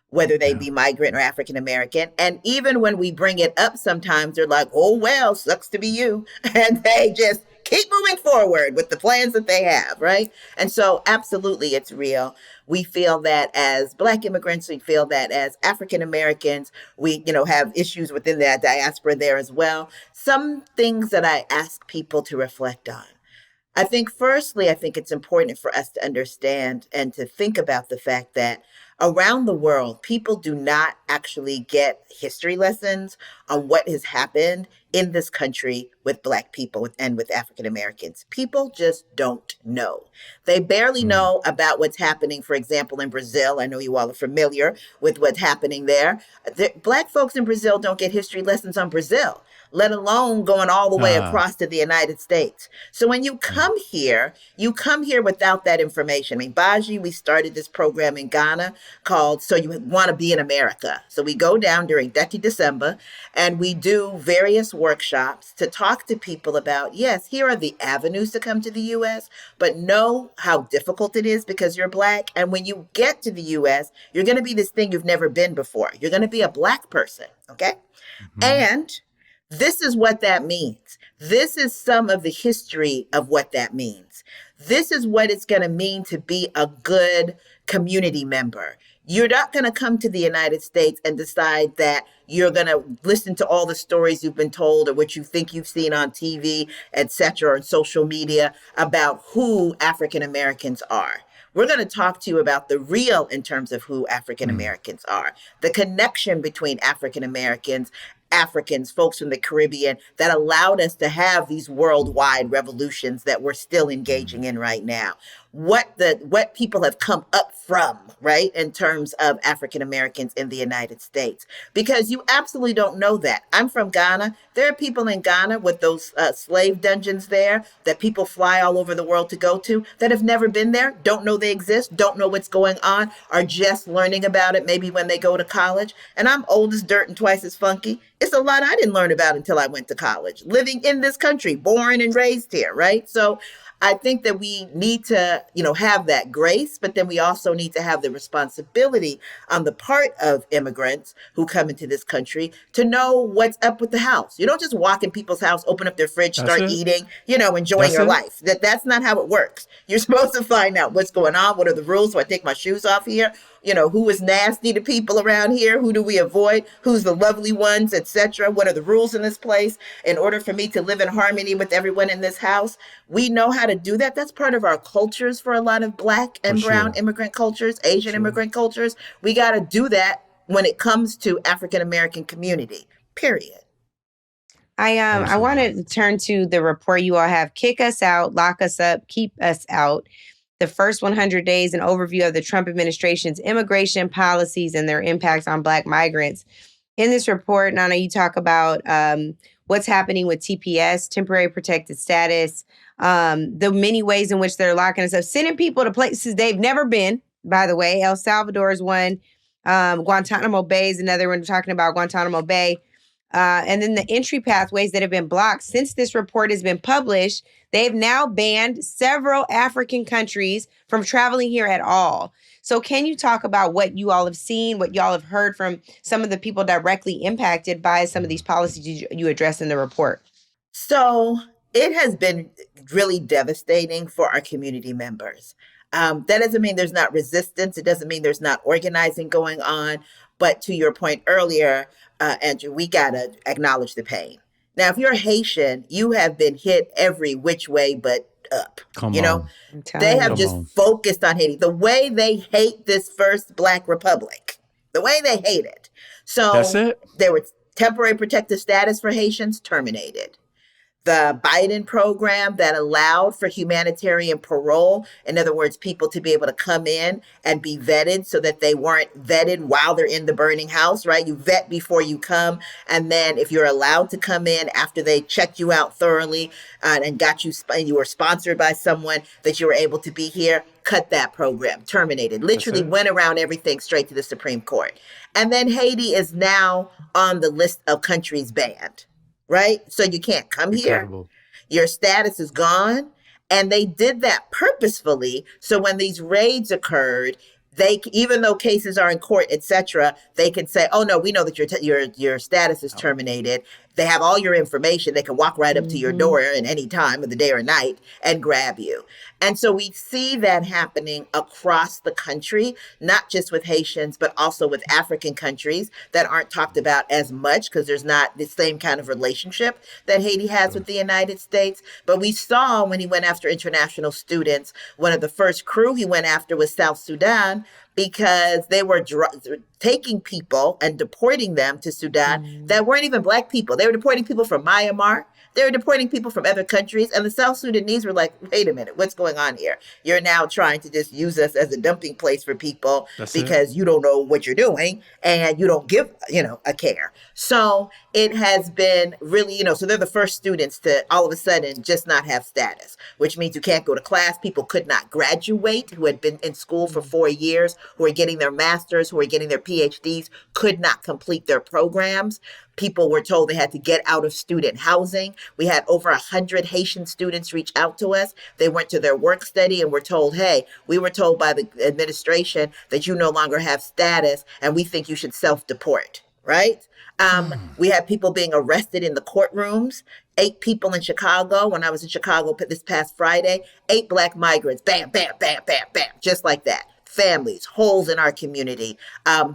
whether they be migrant or African American. And even when we bring it up, sometimes they're like, oh, well, sucks to be you. And they just keep moving forward with the plans that they have, right? And so absolutely, it's real. We feel that as Black immigrants, we feel that as African Americans, we, have issues within that diaspora there as well. Some things that I ask people to reflect on. I think it's important for us to understand and to think about the fact that around the world, people do not actually get history lessons on what has happened in this country with Black people and with African Americans. People just don't know. They barely know about what's happening, for example, in Brazil. I know you all are familiar with what's happening there. Black folks in Brazil don't get history lessons on Brazil, let alone going all the way across to the United States. So when you come here without that information. I mean, BAJI, we started this program in Ghana called So You Want to Be in America. So we go down during Deci December and we do various workshops to talk to people about, yes, here are the avenues to come to the U.S., but know how difficult it is because you're Black. And when you get to the U.S., you're going to be this thing you've never been before. You're going to be a Black person, okay? And this is what that means. This is some of the history of what that means. This is what it's going to mean to be a good community member. You're not going to come to the United States and decide that you're going to listen to all the stories you've been told or what you think you've seen on TV, et cetera, or social media about who African Americans are. We're going to talk to you about the real in terms of who African Americans are, the connection between African Americans, Africans, folks from the Caribbean that allowed us to have these worldwide revolutions that we're still engaging in right now. what people have come up from, right, in terms of African Americans in the United States, because you absolutely don't know that. I'm from Ghana. There are people in Ghana with those slave dungeons there that people fly all over the world to go to that have never been there, don't know they exist, don't know what's going on, are just learning about it maybe when they go to college. And I'm old as dirt and twice as funky. It's a lot I didn't learn about until I went to college, living in this country, born and raised here, right? So I think that we need to, have that grace, but then we also need to have the responsibility on the part of immigrants who come into this country to know what's up with the house. You don't just walk in people's house, open up their fridge, That's start it. eating, enjoying That's your it. life. That's not how it works. You're supposed to find out what's going on. What are the rules? Do I take my shoes off here? Who is nasty to people around here? Who do we avoid? Who's the lovely ones, etc.? What are the rules in this place? In order for me to live in harmony with everyone in this house, we know how to do that. That's part of our cultures for a lot of Black and brown immigrant cultures, Asian immigrant cultures. We got to do that when it comes to African American community, period. I wanted to turn to the report you all have. Kick us out, lock us up, keep us out. The first 100 days, an overview of the Trump administration's immigration policies and their impacts on Black migrants. In this report, Nana, you talk about what's happening with TPS, temporary protected status, the many ways in which they're locking us up, sending people to places they've never been, by the way. El Salvador is one. Guantanamo Bay is another one. We're talking about Guantanamo Bay. And then the entry pathways that have been blocked since this report has been published, they've now banned several African countries from traveling here at all. So can you talk about what you all have seen, what you all have heard from some of the people directly impacted by some of these policies you address in the report? So it has been really devastating for our community members. That doesn't mean there's not resistance. It doesn't mean there's not organizing going on. But to your point earlier, Andrew, we got to acknowledge the pain. Now, if you're Haitian, you have been hit every which way but up. Come on. They have just focused on Haiti. The way they hate this first Black republic, the way they hate it. So That's it. There were temporary protected status for Haitians terminated. The Biden program that allowed for humanitarian parole, in other words, people to be able to come in and be vetted so that they weren't vetted while they're in the burning house, right? You vet before you come. And then if you're allowed to come in after they checked you out thoroughly and got you, and you were sponsored by someone that you were able to be here, cut that program, terminated, literally went around everything straight to the Supreme Court. And then Haiti is now on the list of countries banned. Right? So you can't come here. Your status is gone. And they did that purposefully. So when these raids occurred, they, even though cases are in court, etc., they can say, "Oh no, we know that your status is terminated." They have all your information. They can walk right up to your door at any time of the day or night and grab you. And so we see that happening across the country, not just with Haitians, but also with African countries that aren't talked about as much because there's not the same kind of relationship that Haiti has with the United States. But we saw when he went after international students, one of the first crew he went after was South Sudan, because they were taking people and deporting them to Sudan that weren't even Black people. They were deporting people from Myanmar. They were deporting people from other countries. And the South Sudanese were like, wait a minute, what's going on here? You're now trying to just use us as a dumping place for people because you don't know what you're doing and you don't give, a care. So it has been really, so they're the first students to all of a sudden just not have status, which means you can't go to class. People could not graduate who had been in school for 4 years, who are getting their masters, who are getting their PhDs, could not complete their programs. People were told they had to get out of student housing. We had over 100 Haitian students reach out to us. They went to their work study and were told, hey, we were told by the administration that you no longer have status and we think you should self-deport, right? We had people being arrested in the courtrooms. 8 people in Chicago. When I was in Chicago this past Friday, 8 Black migrants, bam, bam, bam, bam, bam, just like that. Families, holes in our community,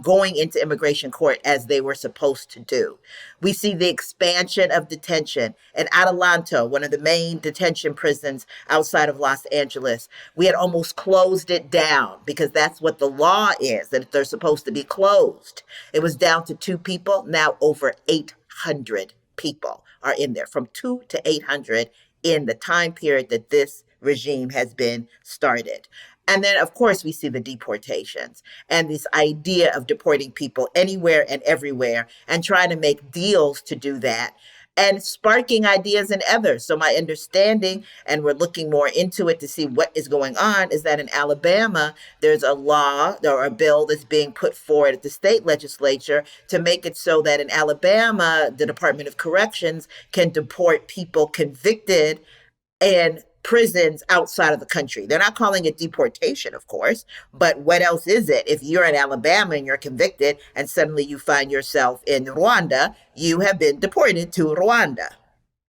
going into immigration court as they were supposed to do. We see the expansion of detention. In Adelanto, one of the main detention prisons outside of Los Angeles, we had almost closed it down because that's what the law is, that they're supposed to be closed. It was down to 2 people. Now over 800 people are in there, from 2 to 800 in the time period that this regime has been started. And then, of course, we see the deportations and this idea of deporting people anywhere and everywhere and trying to make deals to do that and sparking ideas in others. So my understanding, and we're looking more into it to see what is going on, is that in Alabama, there's a law or a bill that's being put forward at the state legislature to make it so that in Alabama, the Department of Corrections can deport people convicted and prisons outside of the country. They're not calling it deportation, of course, but what else is it? If you're in Alabama and you're convicted and suddenly you find yourself in Rwanda, you have been deported to Rwanda,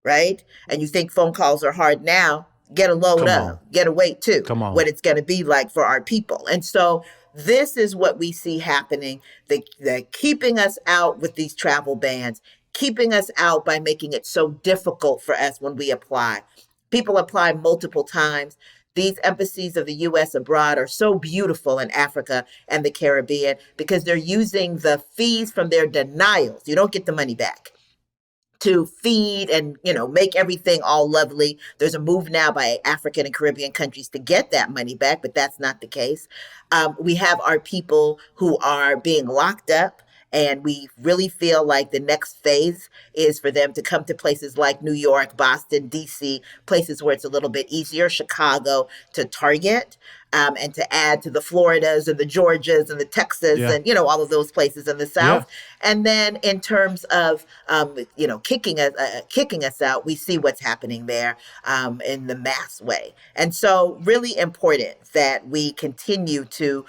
right? And you think phone calls are hard now, get a load up, get a weight too, what it's going to be like for our people. And so this is what we see happening. They're keeping us out with these travel bans, keeping us out by making it so difficult for us when we apply. People apply multiple times. These embassies of the U.S. abroad are so beautiful in Africa and the Caribbean because they're using the fees from their denials. You don't get the money back to feed and, make everything all lovely. There's a move now by African and Caribbean countries to get that money back, but that's not the case. We have our people who are being locked up. And we really feel like the next phase is for them to come to places like New York, Boston, D.C., places where it's a little bit easier, Chicago, to target and to add to the Floridas and the Georgias and the Texas and, all of those places in the South. Yeah. And then in terms of, kicking us out, we see what's happening there in the mass way. And so really important that we continue to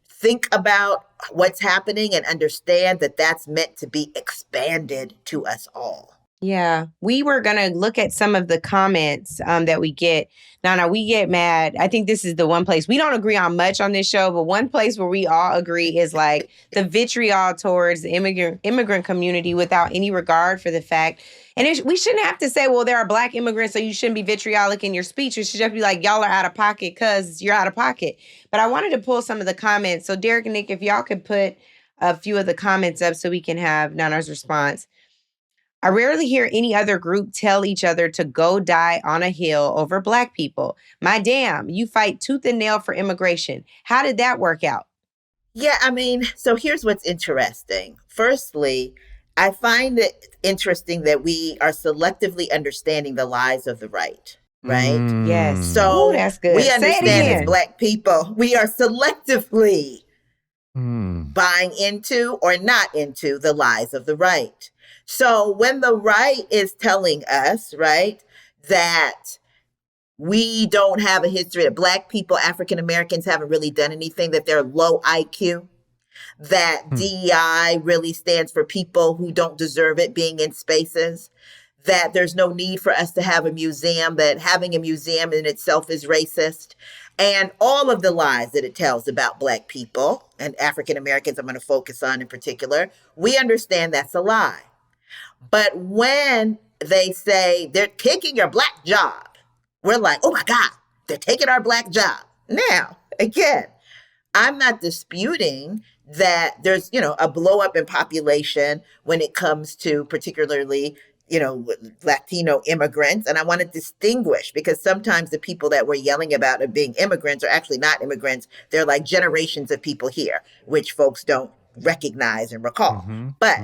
think about what's happening and understand that that's meant to be expanded to us all. Yeah, we were going to look at some of the comments that we get. Nana, we get mad. I think this is the one place we don't agree on much on this show, but one place where we all agree is like the vitriol towards the immigrant community without any regard for the fact. And we shouldn't have to say, well, there are Black immigrants, so you shouldn't be vitriolic in your speech. It should just be like, y'all are out of pocket because you're out of pocket. But I wanted to pull some of the comments. So Derek and Nick, if y'all could put a few of the comments up so we can have Nana's response. I rarely hear any other group tell each other to go die on a hill over Black people. My damn, you fight tooth and nail for immigration. How did that work out? Yeah, so here's what's interesting. Firstly, I find it interesting that we are selectively understanding the lies of the right, right? Yes. So that's good. We understand as Black people, we are selectively buying into or not into the lies of the right. So when the right is telling us, right, that we don't have a history, that Black people, African Americans haven't really done anything, that they're low IQ, that DEI really stands for people who don't deserve it being in spaces, that there's no need for us to have a museum, that having a museum in itself is racist, and all of the lies that it tells about Black people and African Americans I'm going to focus on in particular, we understand that's a lie. But when they say they're taking your Black job, we're like, oh my God, they're taking our Black job. Now, again, I'm not disputing that there's, a blow up in population when it comes to particularly, Latino immigrants. And I want to distinguish because sometimes the people that we're yelling about of being immigrants are actually not immigrants. They're like generations of people here, which folks don't recognize and recall. But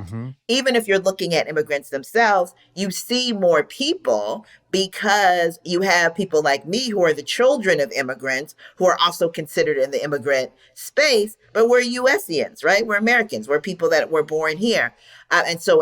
even if you're looking at immigrants themselves, you see more people because you have people like me who are the children of immigrants who are also considered in the immigrant space, but we're USians, right? We're Americans. We're people that were born here. And so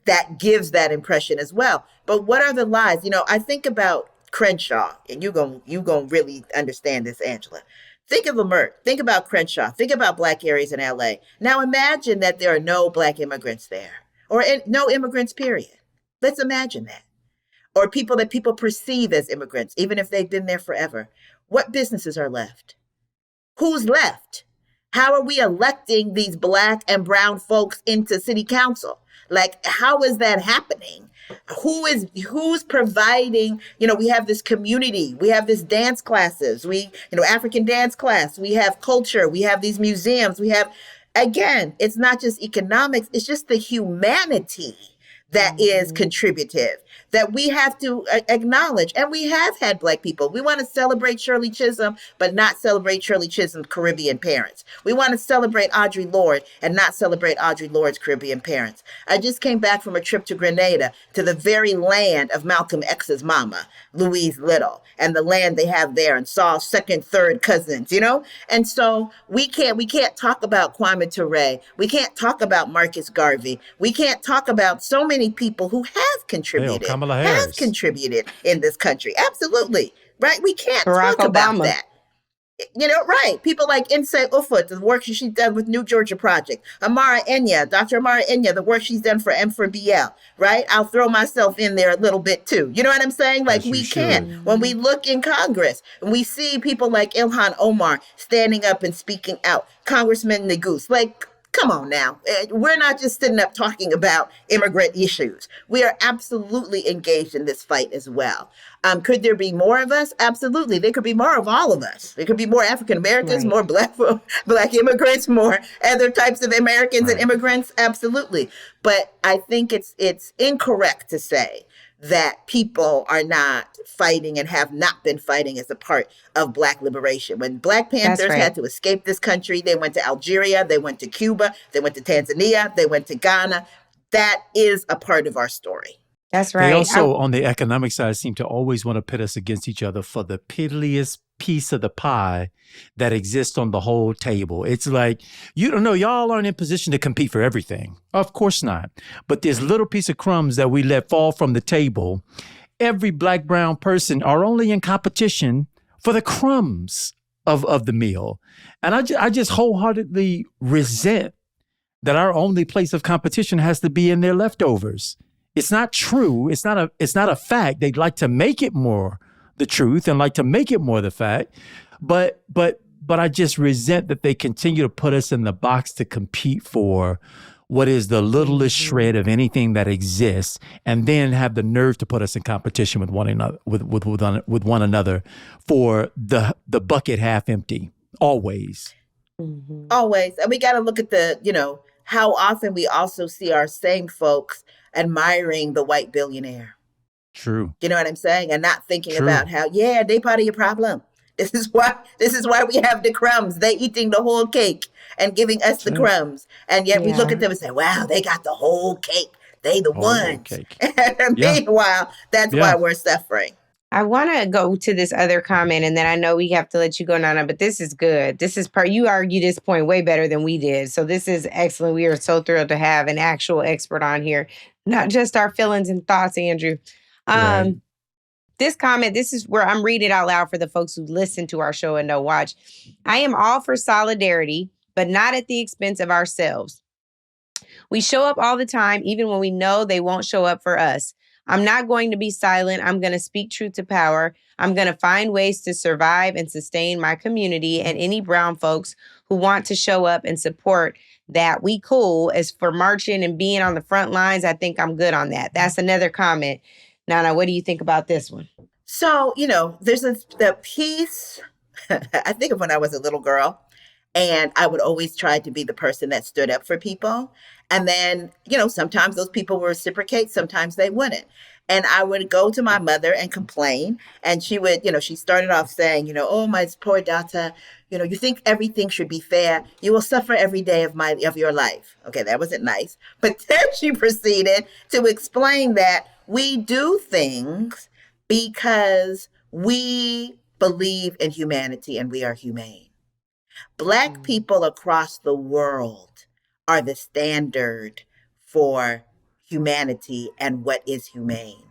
that gives that impression as well. But what are the lies? I think about Crenshaw, and you're gonna really understand this, Angela. Think of Lamert. Think about Crenshaw. Think about Black areas in LA. Now imagine that there are no Black immigrants there or no immigrants, period. Let's imagine that. Or people that people perceive as immigrants, even if they've been there forever. What businesses are left? Who's left? How are we electing these Black and brown folks into city council? Like, how is that happening? Who's providing, we have this community, we have this dance classes, African dance class, we have culture, we have these museums, again, it's not just economics, it's just the humanity that is contributive, that we have to acknowledge. And we have had Black people. We want to celebrate Shirley Chisholm, but not celebrate Shirley Chisholm's Caribbean parents. We want to celebrate Audre Lorde and not celebrate Audre Lorde's Caribbean parents. I just came back from a trip to Grenada, to the very land of Malcolm X's mama, Louise Little, and the land they have there, and saw second, third cousins, you know? And so we can't talk about Kwame Ture. We can't talk about Marcus Garvey. We can't talk about so many people who have contributed, Kamala have Harris. contributed in this country. Absolutely. Right? We can't Barack talk about Obama. that. You know, right. People like Inse Ufut, the work she's done with New Georgia Project. Amara Enya, Dr. Amara Enya, the work she's done for M4BL, right? I'll throw myself in there a little bit too. You know what I'm saying? Like, we can't. When we look in Congress and we see people like Ilhan Omar standing up and speaking out, Congressman Neguse, like, come on now. We're not just sitting up talking about immigrant issues. We are absolutely engaged in this fight as well. Could there be more of us? Absolutely. There could be more of all of us. There could be more African Americans, more Black immigrants, more other types of Americans and immigrants. Absolutely. But I think it's incorrect to say that people are not fighting and have not been fighting as a part of Black liberation. When Black Panthers had to escape this country, they went to Algeria, they went to Cuba, they went to Tanzania, they went to Ghana. That is a part of our story. That's right. They also, on the economic side, seem to always want to pit us against each other for the piddliest piece of the pie that exists on the whole table. It's like, you don't know, y'all aren't in position to compete for everything. Of course not. But this little piece of crumbs that we let fall from the table, every Black, brown person are only in competition for the crumbs of the meal. And I just wholeheartedly resent that our only place of competition has to be in their leftovers. It's not true. It's not a fact. They'd like to make it more the truth and like to make it more the fact. But I just resent that they continue to put us in the box to compete for what is the littlest shred of anything that exists, and then have the nerve to put us in competition with one another, with one another for the bucket half empty. Always. Always. And we got to look at how often we also see our same folks admiring the white billionaire. True. You know what I'm saying? And not thinking about how, they part of your problem. This is why we have the crumbs. They eating the whole cake and giving us the crumbs. And yet we look at them and say, wow, they got the whole cake. They the ones. And meanwhile, that's why we're suffering. I want to go to this other comment, and then I know we have to let you go, Nana, but this is good. This is you argue this point way better than we did. So this is excellent. We are so thrilled to have an actual expert on here, not just our feelings and thoughts, Andrew. This comment, this is where I'm reading it out loud for the folks who listen to our show and don't watch. I am all for solidarity, but not at the expense of ourselves. We show up all the time, even when we know they won't show up for us. I'm not going to be silent. I'm going to speak truth to power. I'm going to find ways to survive and sustain my community, and any brown folks who want to show up and support that. We cool. As for marching and being on the front lines, I think I'm good on that. That's another comment. Nana, what do you think about this one? So, there's the piece, I think of when I was a little girl, and I would always try to be the person that stood up for people. And then, sometimes those people would reciprocate, sometimes they wouldn't. And I would go to my mother and complain. And she would, she started off saying, oh, my poor daughter, you think everything should be fair. You will suffer every day of your life. Okay, that wasn't nice. But then she proceeded to explain that we do things because we believe in humanity and we are humane. Black people across the world are the standard for humanity and what is humane,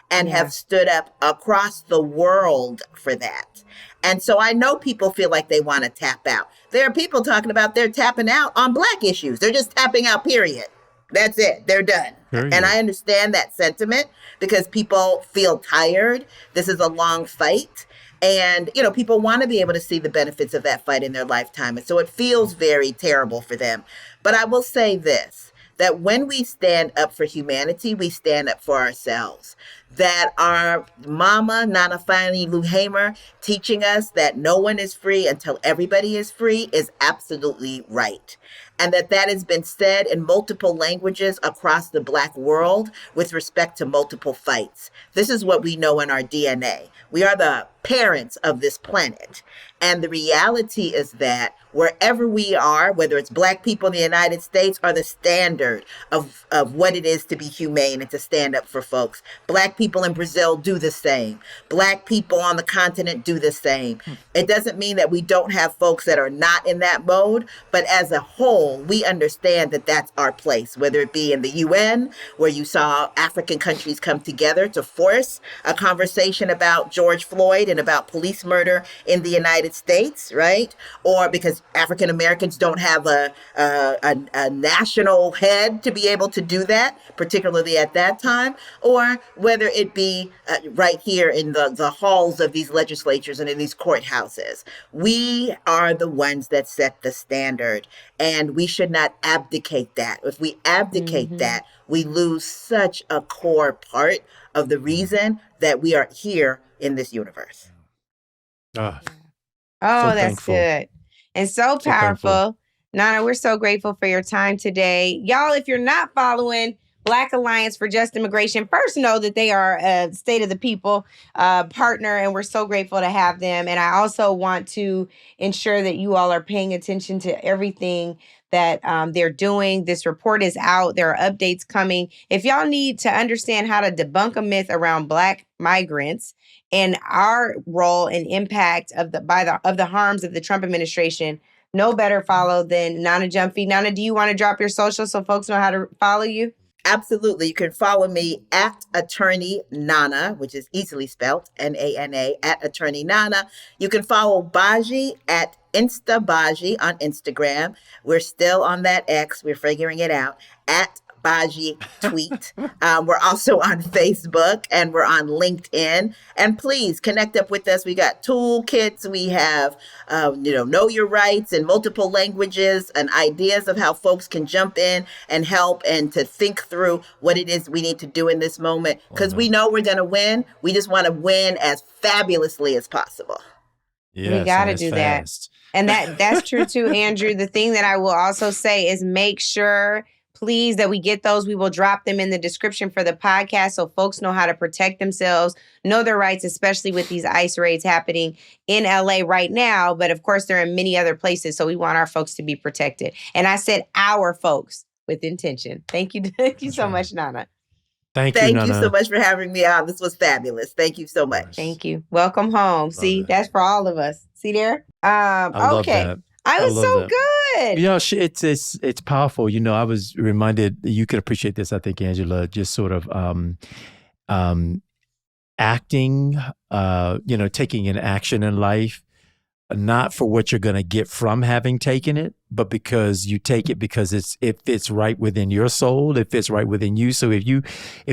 and have stood up across the world for that. And so I know people feel like they want to tap out. There are people talking about they're tapping out on Black issues. They're just tapping out, period. That's it. They're done. And I understand that sentiment because people feel tired. This is a long fight. And, people want to be able to see the benefits of that fight in their lifetime. And so it feels very terrible for them. But I will say this, that when we stand up for humanity, we stand up for ourselves. That our mama, Nana Fani Lou Hamer, teaching us that no one is free until everybody is free is absolutely right. and that has been said in multiple languages across the Black world with respect to multiple fights. This is what we know in our DNA. We are the parents of this planet. And the reality is that wherever we are, whether it's Black people in the United States, are the standard of what it is to be humane and to stand up for folks. Black people in Brazil do the same. Black people on the continent do the same. It doesn't mean that we don't have folks that are not in that mode, but as a whole, we understand that that's our place, whether it be in the UN, where you saw African countries come together to force a conversation about George Floyd and about police murder in the United States, right? Or because African Americans don't have a national head to be able to do that, particularly at that time, or whether it be right here in the halls of these legislatures and in these courthouses. We are the ones that set the standard, and we should not abdicate that. If we abdicate that, we lose such a core part of the reason that we are here in this universe. Oh, So that's thankful. good. And so So powerful. thankful. Nana, we're so grateful for your time today. Y'all, if you're not following Black Alliance for Just Immigration, first know that they are a State of the People partner, and we're so grateful to have them. And I also want to ensure that you all are paying attention to everything that they're doing. This report is out. There are updates coming. If y'all need to understand how to debunk a myth around Black migrants and our role and impact of the harms of the Trump administration, no better follow than Nana Gyamfi. Nana, do you want to drop your social so folks know how to follow you? Absolutely. You can follow me at Attorney Nana, which is easily spelled Nana, at Attorney Nana. You can follow BAJI at BAJI on Instagram. We're still on that X. We're figuring it out. At BAJI tweet. We're also on Facebook and we're on LinkedIn. And please connect up with us. We got toolkits. We have, know your rights in multiple languages and ideas of how folks can jump in and help and to think through what it is we need to do in this moment. Because we know we're going to win. We just want to win as fabulously as possible. Yes, we got to and do it's that. fast. And that's true too, Andrew. The thing that I will also say is make sure, please, that we get those. We will drop them in the description for the podcast so folks know how to protect themselves, know their rights, especially with these ICE raids happening in LA right now. But of course, they're in many other places. So we want our folks to be protected. And I said our folks with intention. Thank you. Thank you so much, Nana. Thank you, Thank Nana. you so much for having me on. This was fabulous. Thank you so much. Thank you. Welcome home. See, it. that's for all of us. See there? I love Okay. that. I was love so that. good. You know, it's powerful. You know, I was reminded, you could appreciate this, I think, Angela, just sort of acting, taking an action in life, not for what you're going to get from having taken it, but because you take it because it fits right within your soul, it fits right within you. So if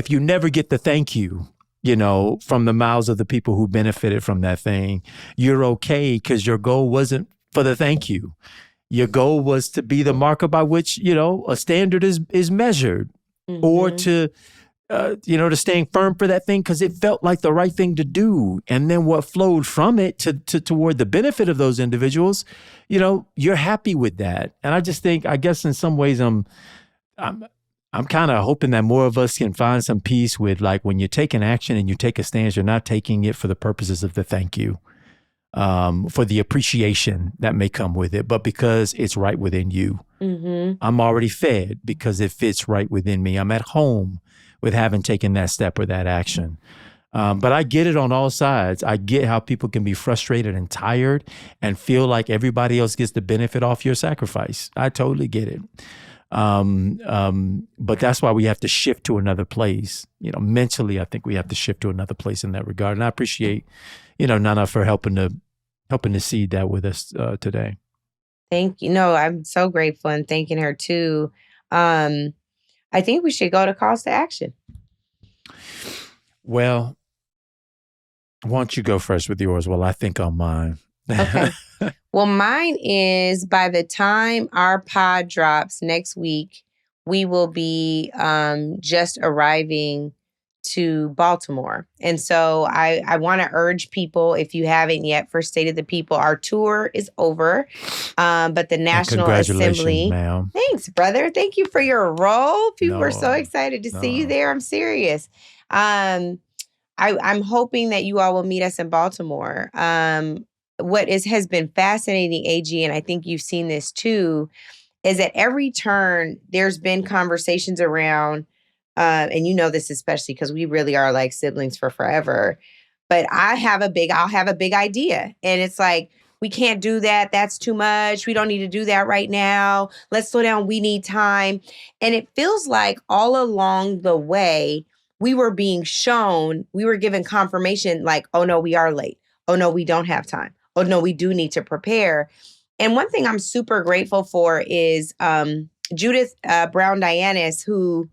you never get the thank you, from the mouths of the people who benefited from that thing, you're okay because your goal wasn't for the thank you. Your goal was to be the marker by which, a standard is measured, or to staying firm for that thing because it felt like the right thing to do. And then what flowed from it toward the benefit of those individuals, you're happy with that. And I just think, I guess in some ways I'm kind of hoping that more of us can find some peace with, like, when you take an action and you take a stance, you're not taking it for the purposes of the thank you, for the appreciation that may come with it, but because it's right within you. I'm already fed because it fits right within me. I'm at home with having taken that step or that action. But I get it on all sides. I get how people can be frustrated and tired and feel like everybody else gets the benefit off your sacrifice. I totally get it. But that's why we have to shift to another place. Mentally, I think we have to shift to another place in that regard. And I appreciate, Nana, for helping to seed that with us today. Thank you. No, I'm so grateful and thanking her too. I think we should go to calls to action. Well, why don't you go first with yours while I think on mine? Okay. Well, mine is, by the time our pod drops next week, we will be just arriving to Baltimore. And so I want to urge people, if you haven't yet, for State of the People, our tour is over. But the National congratulations, Assembly. ma'am. Thanks, brother. Thank you for your role. People are so No, excited to see you no. there. I'm serious. I'm hoping that you all will meet us in Baltimore. Has been fascinating, AG, and I think you've seen this too, is at every turn there's been conversations around, and you know this especially because we really are like siblings for forever. But I'll have a big idea, and it's like, we can't do that. That's too much. We don't need to do that right now. Let's slow down. We need time. And it feels like all along the way, we were being shown, we were given confirmation like, oh no, we are late. Oh no, we don't have time. Oh no, we do need to prepare. And one thing I'm super grateful for is Judith Brown Dianis, who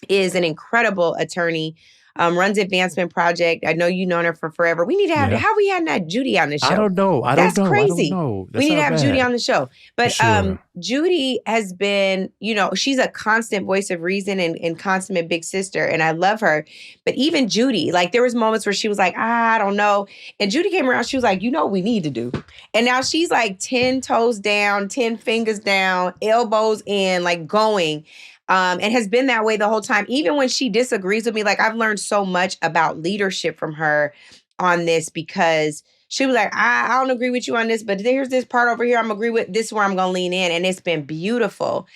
is an incredible attorney, runs Advancement Project. I know you've known her for forever. We need to have, how we hadn't had Judy on the show? I don't know. That's crazy. That's we need to not have Judy bad. on the show. But Sure. Judy has been, she's a constant voice of reason and consummate big sister. And I love her. But even Judy, like there was moments where she was like, I don't know. And Judy came around, she was like, you know what we need to do. And now she's like 10 toes down, 10 fingers down, elbows in, like going. And has been that way the whole time. Even when she disagrees with me, like I've learned so much about leadership from her on this, because she was like, I don't agree with you on this, but here's this part over here I'm agree with. This is where I'm going to lean in. And it's been beautiful.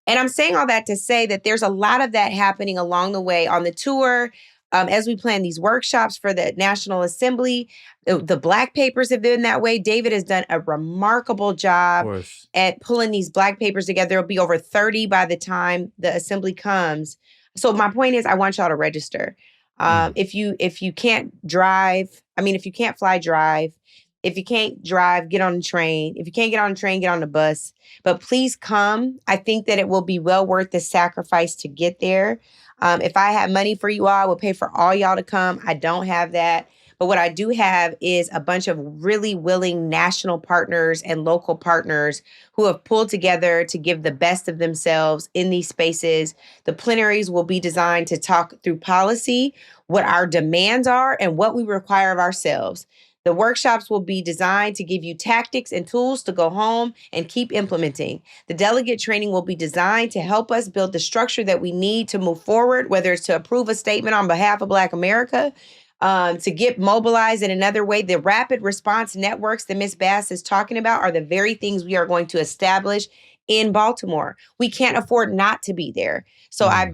And I'm saying all that to say that there's a lot of that happening along the way on the tour. As we plan these workshops for the National Assembly, the Black Papers have been that way. David has done a remarkable job at pulling these Black Papers together. There'll be over 30 by the time the Assembly comes. So my point is, I want y'all to register. If you can't drive, if you can't fly, drive. If you can't drive, get on the train. If you can't get on the train, get on the bus. But please come. I think that it will be well worth the sacrifice to get there. If I had money for you all, I would pay for all y'all to come. I don't have that. But what I do have is a bunch of really willing national partners and local partners who have pulled together to give the best of themselves in these spaces. The plenaries will be designed to talk through policy, what our demands are, and what we require of ourselves. The workshops will be designed to give you tactics and tools to go home and keep implementing. The delegate training will be designed to help us build the structure that we need to move forward, whether it's to approve a statement on behalf of Black America, to get mobilized in another way. The rapid response networks that Ms. Bass is talking about are the very things we are going to establish in Baltimore. We can't afford not to be there. So I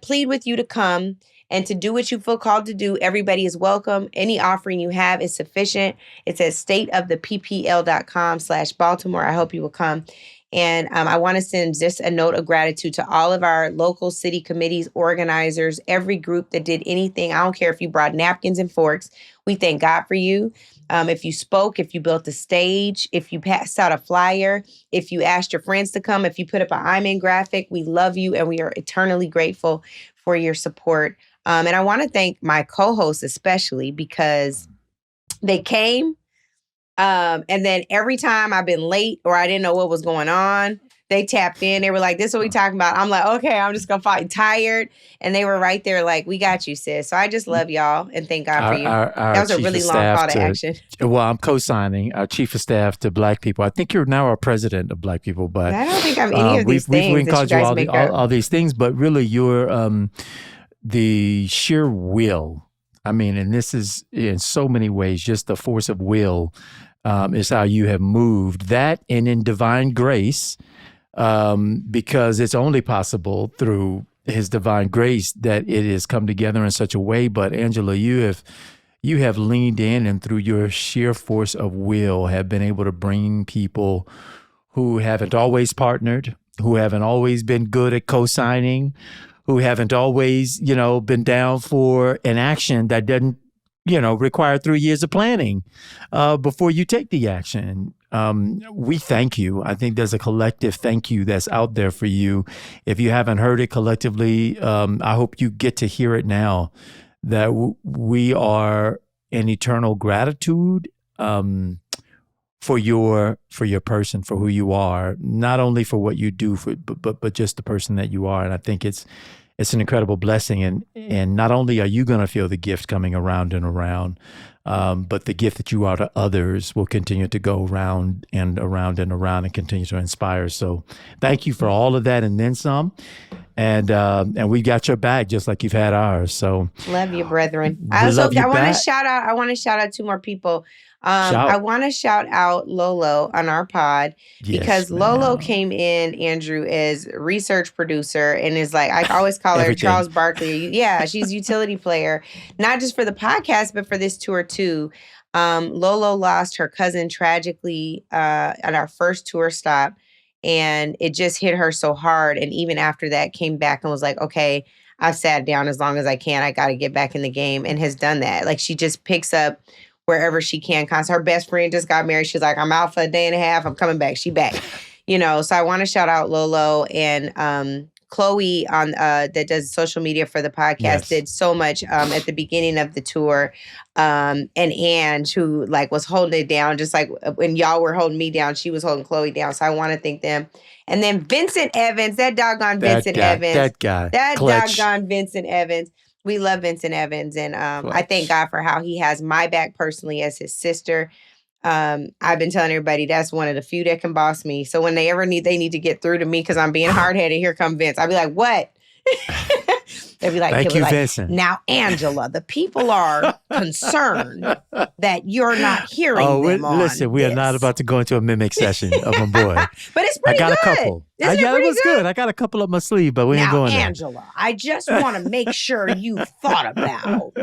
plead with you to come and to do what you feel called to do. Everybody is welcome. Any offering you have is sufficient. It's at stateoftheppl.com/Baltimore. I hope you will come. And I want to send just a note of gratitude to all of our local city committees, organizers, every group that did anything. I don't care if you brought napkins and forks. We thank God for you. If you spoke, if you built a stage, if you passed out a flyer, if you asked your friends to come, if you put up an I'm in graphic, we love you and we are eternally grateful for your support. And I want to thank my co-hosts especially, because they came. And then every time I've been late or I didn't know what was going on, they tapped in. They were like, this is what we talking about. I'm like, okay, I'm just going to fight tired. And they were right there like, we got you, sis. So I just love y'all and thank God for you. That was a really long call to action. Well, I'm co-signing our chief of staff to Black people. I think you're now our president of Black people, but I don't think I'm any of these things we've that you guys make up. all these things, but really you're the sheer will. And this is in so many ways, just the force of will is how you have moved that, and in divine grace, because it's only possible through his divine grace that it has come together in such a way. But Angela, you have leaned in, and through your sheer force of will have been able to bring people who haven't always partnered, who haven't always been good at co-signing, who haven't always, been down for an action that doesn't, require 3 years of planning before you take the action. We thank you. I think there's a collective thank you that's out there for you. If you haven't heard it collectively, I hope you get to hear it now, that we are in eternal gratitude for your person, for who you are, not only for what you do, but just the person that you are. And I think it's an incredible blessing. And not only are you going to feel the gift coming around and around, but the gift that you are to others will continue to go round and around and around and continue to inspire. So thank you for all of that and then some. And we got your back just like you've had ours. So love you, brethren. I want to shout out. I want to shout out two more people. I want to shout out Lolo on our pod because Lolo came in, Andrew, as research producer and is like, I always call her Charles Barkley. Yeah, she's utility player, not just for the podcast, but for this tour too. Lolo lost her cousin tragically at our first tour stop. And it just hit her so hard. And even after that, came back and was like, okay, I've sat down as long as I can. I got to get back in the game, and has done that. Like, she just picks up wherever she can. Cause her best friend just got married. She's like, I'm out for a day and a half. I'm coming back. She back, So I want to shout out Lolo and Chloe on that does social media for the podcast did so much at the beginning of the tour. And Ange, who was holding it down, just like when y'all were holding me down, she was holding Chloe down. So I want to thank them. And then Vincent Evans, that doggone Vincent Evans. That doggone Vincent Evans. We love Vincent Evans. And I thank God for how he has my back personally as his sister. I've been telling everybody that's one of the few that can boss me. So when they need to get through to me because I'm being hard-headed, here come Vince. I'll be like, what? They'll be like, thank you, Vincent. Now, Angela, the people are concerned that you're not hearing them on listen, we are not about to go into a mimic session of my boy. But it's pretty good. I got a couple. It was good. I got a couple up my sleeve, but we ain't going there. Now, Angela, I just want to make sure you thought about.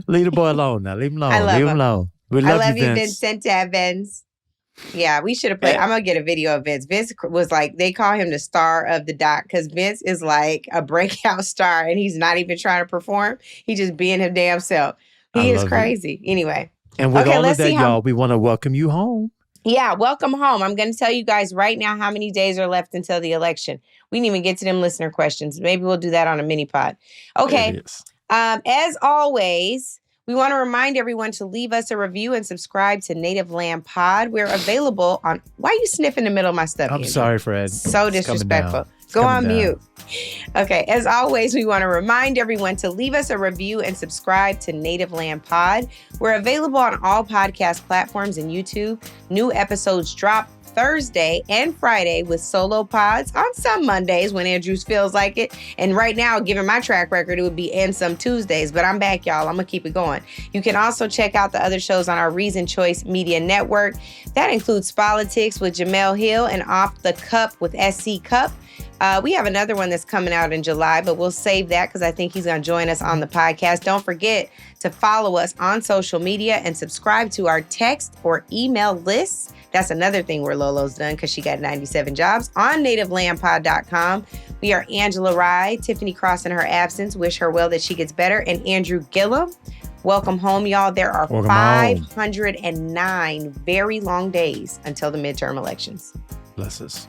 Leave the boy alone now. Leave him alone. Leave him alone. We love you, Vincent Evans. Yeah, we should have played. I'm going to get a video of Vince. Vince was like, they call him the star of the doc because Vince is like a breakout star and he's not even trying to perform. He's just being his damn self. He is crazy. Anyway. And with all of that, y'all, we want to welcome you home. Yeah, welcome home. I'm going to tell you guys right now how many days are left until the election. We didn't even get to them listener questions. Maybe we'll do that on a mini pod. Okay. As always, we want to remind everyone to leave us a review and subscribe to Native Land Pod. We're available on... Why are you sniffing in the middle of my stuff? I'm sorry, Fred. So disrespectful. Go on mute. Okay. As always, we want to remind everyone to leave us a review and subscribe to Native Land Pod. We're available on all podcast platforms and YouTube. New episodes drop Thursday and Friday with solo pods on some Mondays when Andrews feels like it. And right now, given my track record, it would be in some Tuesdays, but I'm back, y'all. I'm going to keep it going. You can also check out the other shows on our Reason Choice Media Network. That includes Politics with Jamel Hill and Off the Cup with SC Cup. We have another one that's coming out in July, but we'll save that because I think he's going to join us on the podcast. Don't forget to follow us on social media and subscribe to our text or email lists. That's another thing where Lolo's done because she got 97 jobs on nativelandpod.com. We are Angela Rye, Tiffany Cross in her absence. Wish her well that she gets better. And Andrew Gillum. Welcome home, y'all. There are 509 very long days until the midterm elections. Bless us.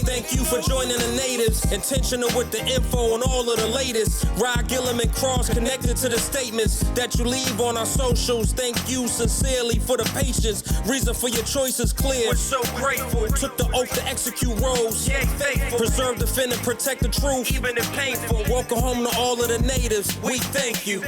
Thank you for joining the natives. Intentional with the info on all of the latest. Rod, Gillum, and Cross connected to the statements that you leave on our socials. Thank you sincerely for the patience. Reason for your choice is clear. We're so grateful. Took the oath to execute roles. Yeah, faithful. Preserve, defend, and protect the truth. Even if painful. Welcome home to all of the natives. We thank you.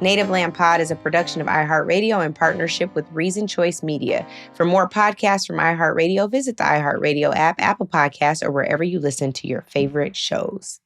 Native Land Pod is a production of iHeartRadio in partnership with Reason Choice Media. For more podcasts from iHeartRadio, visit the iHeartRadio app, Apple Podcasts, or wherever you listen to your favorite shows.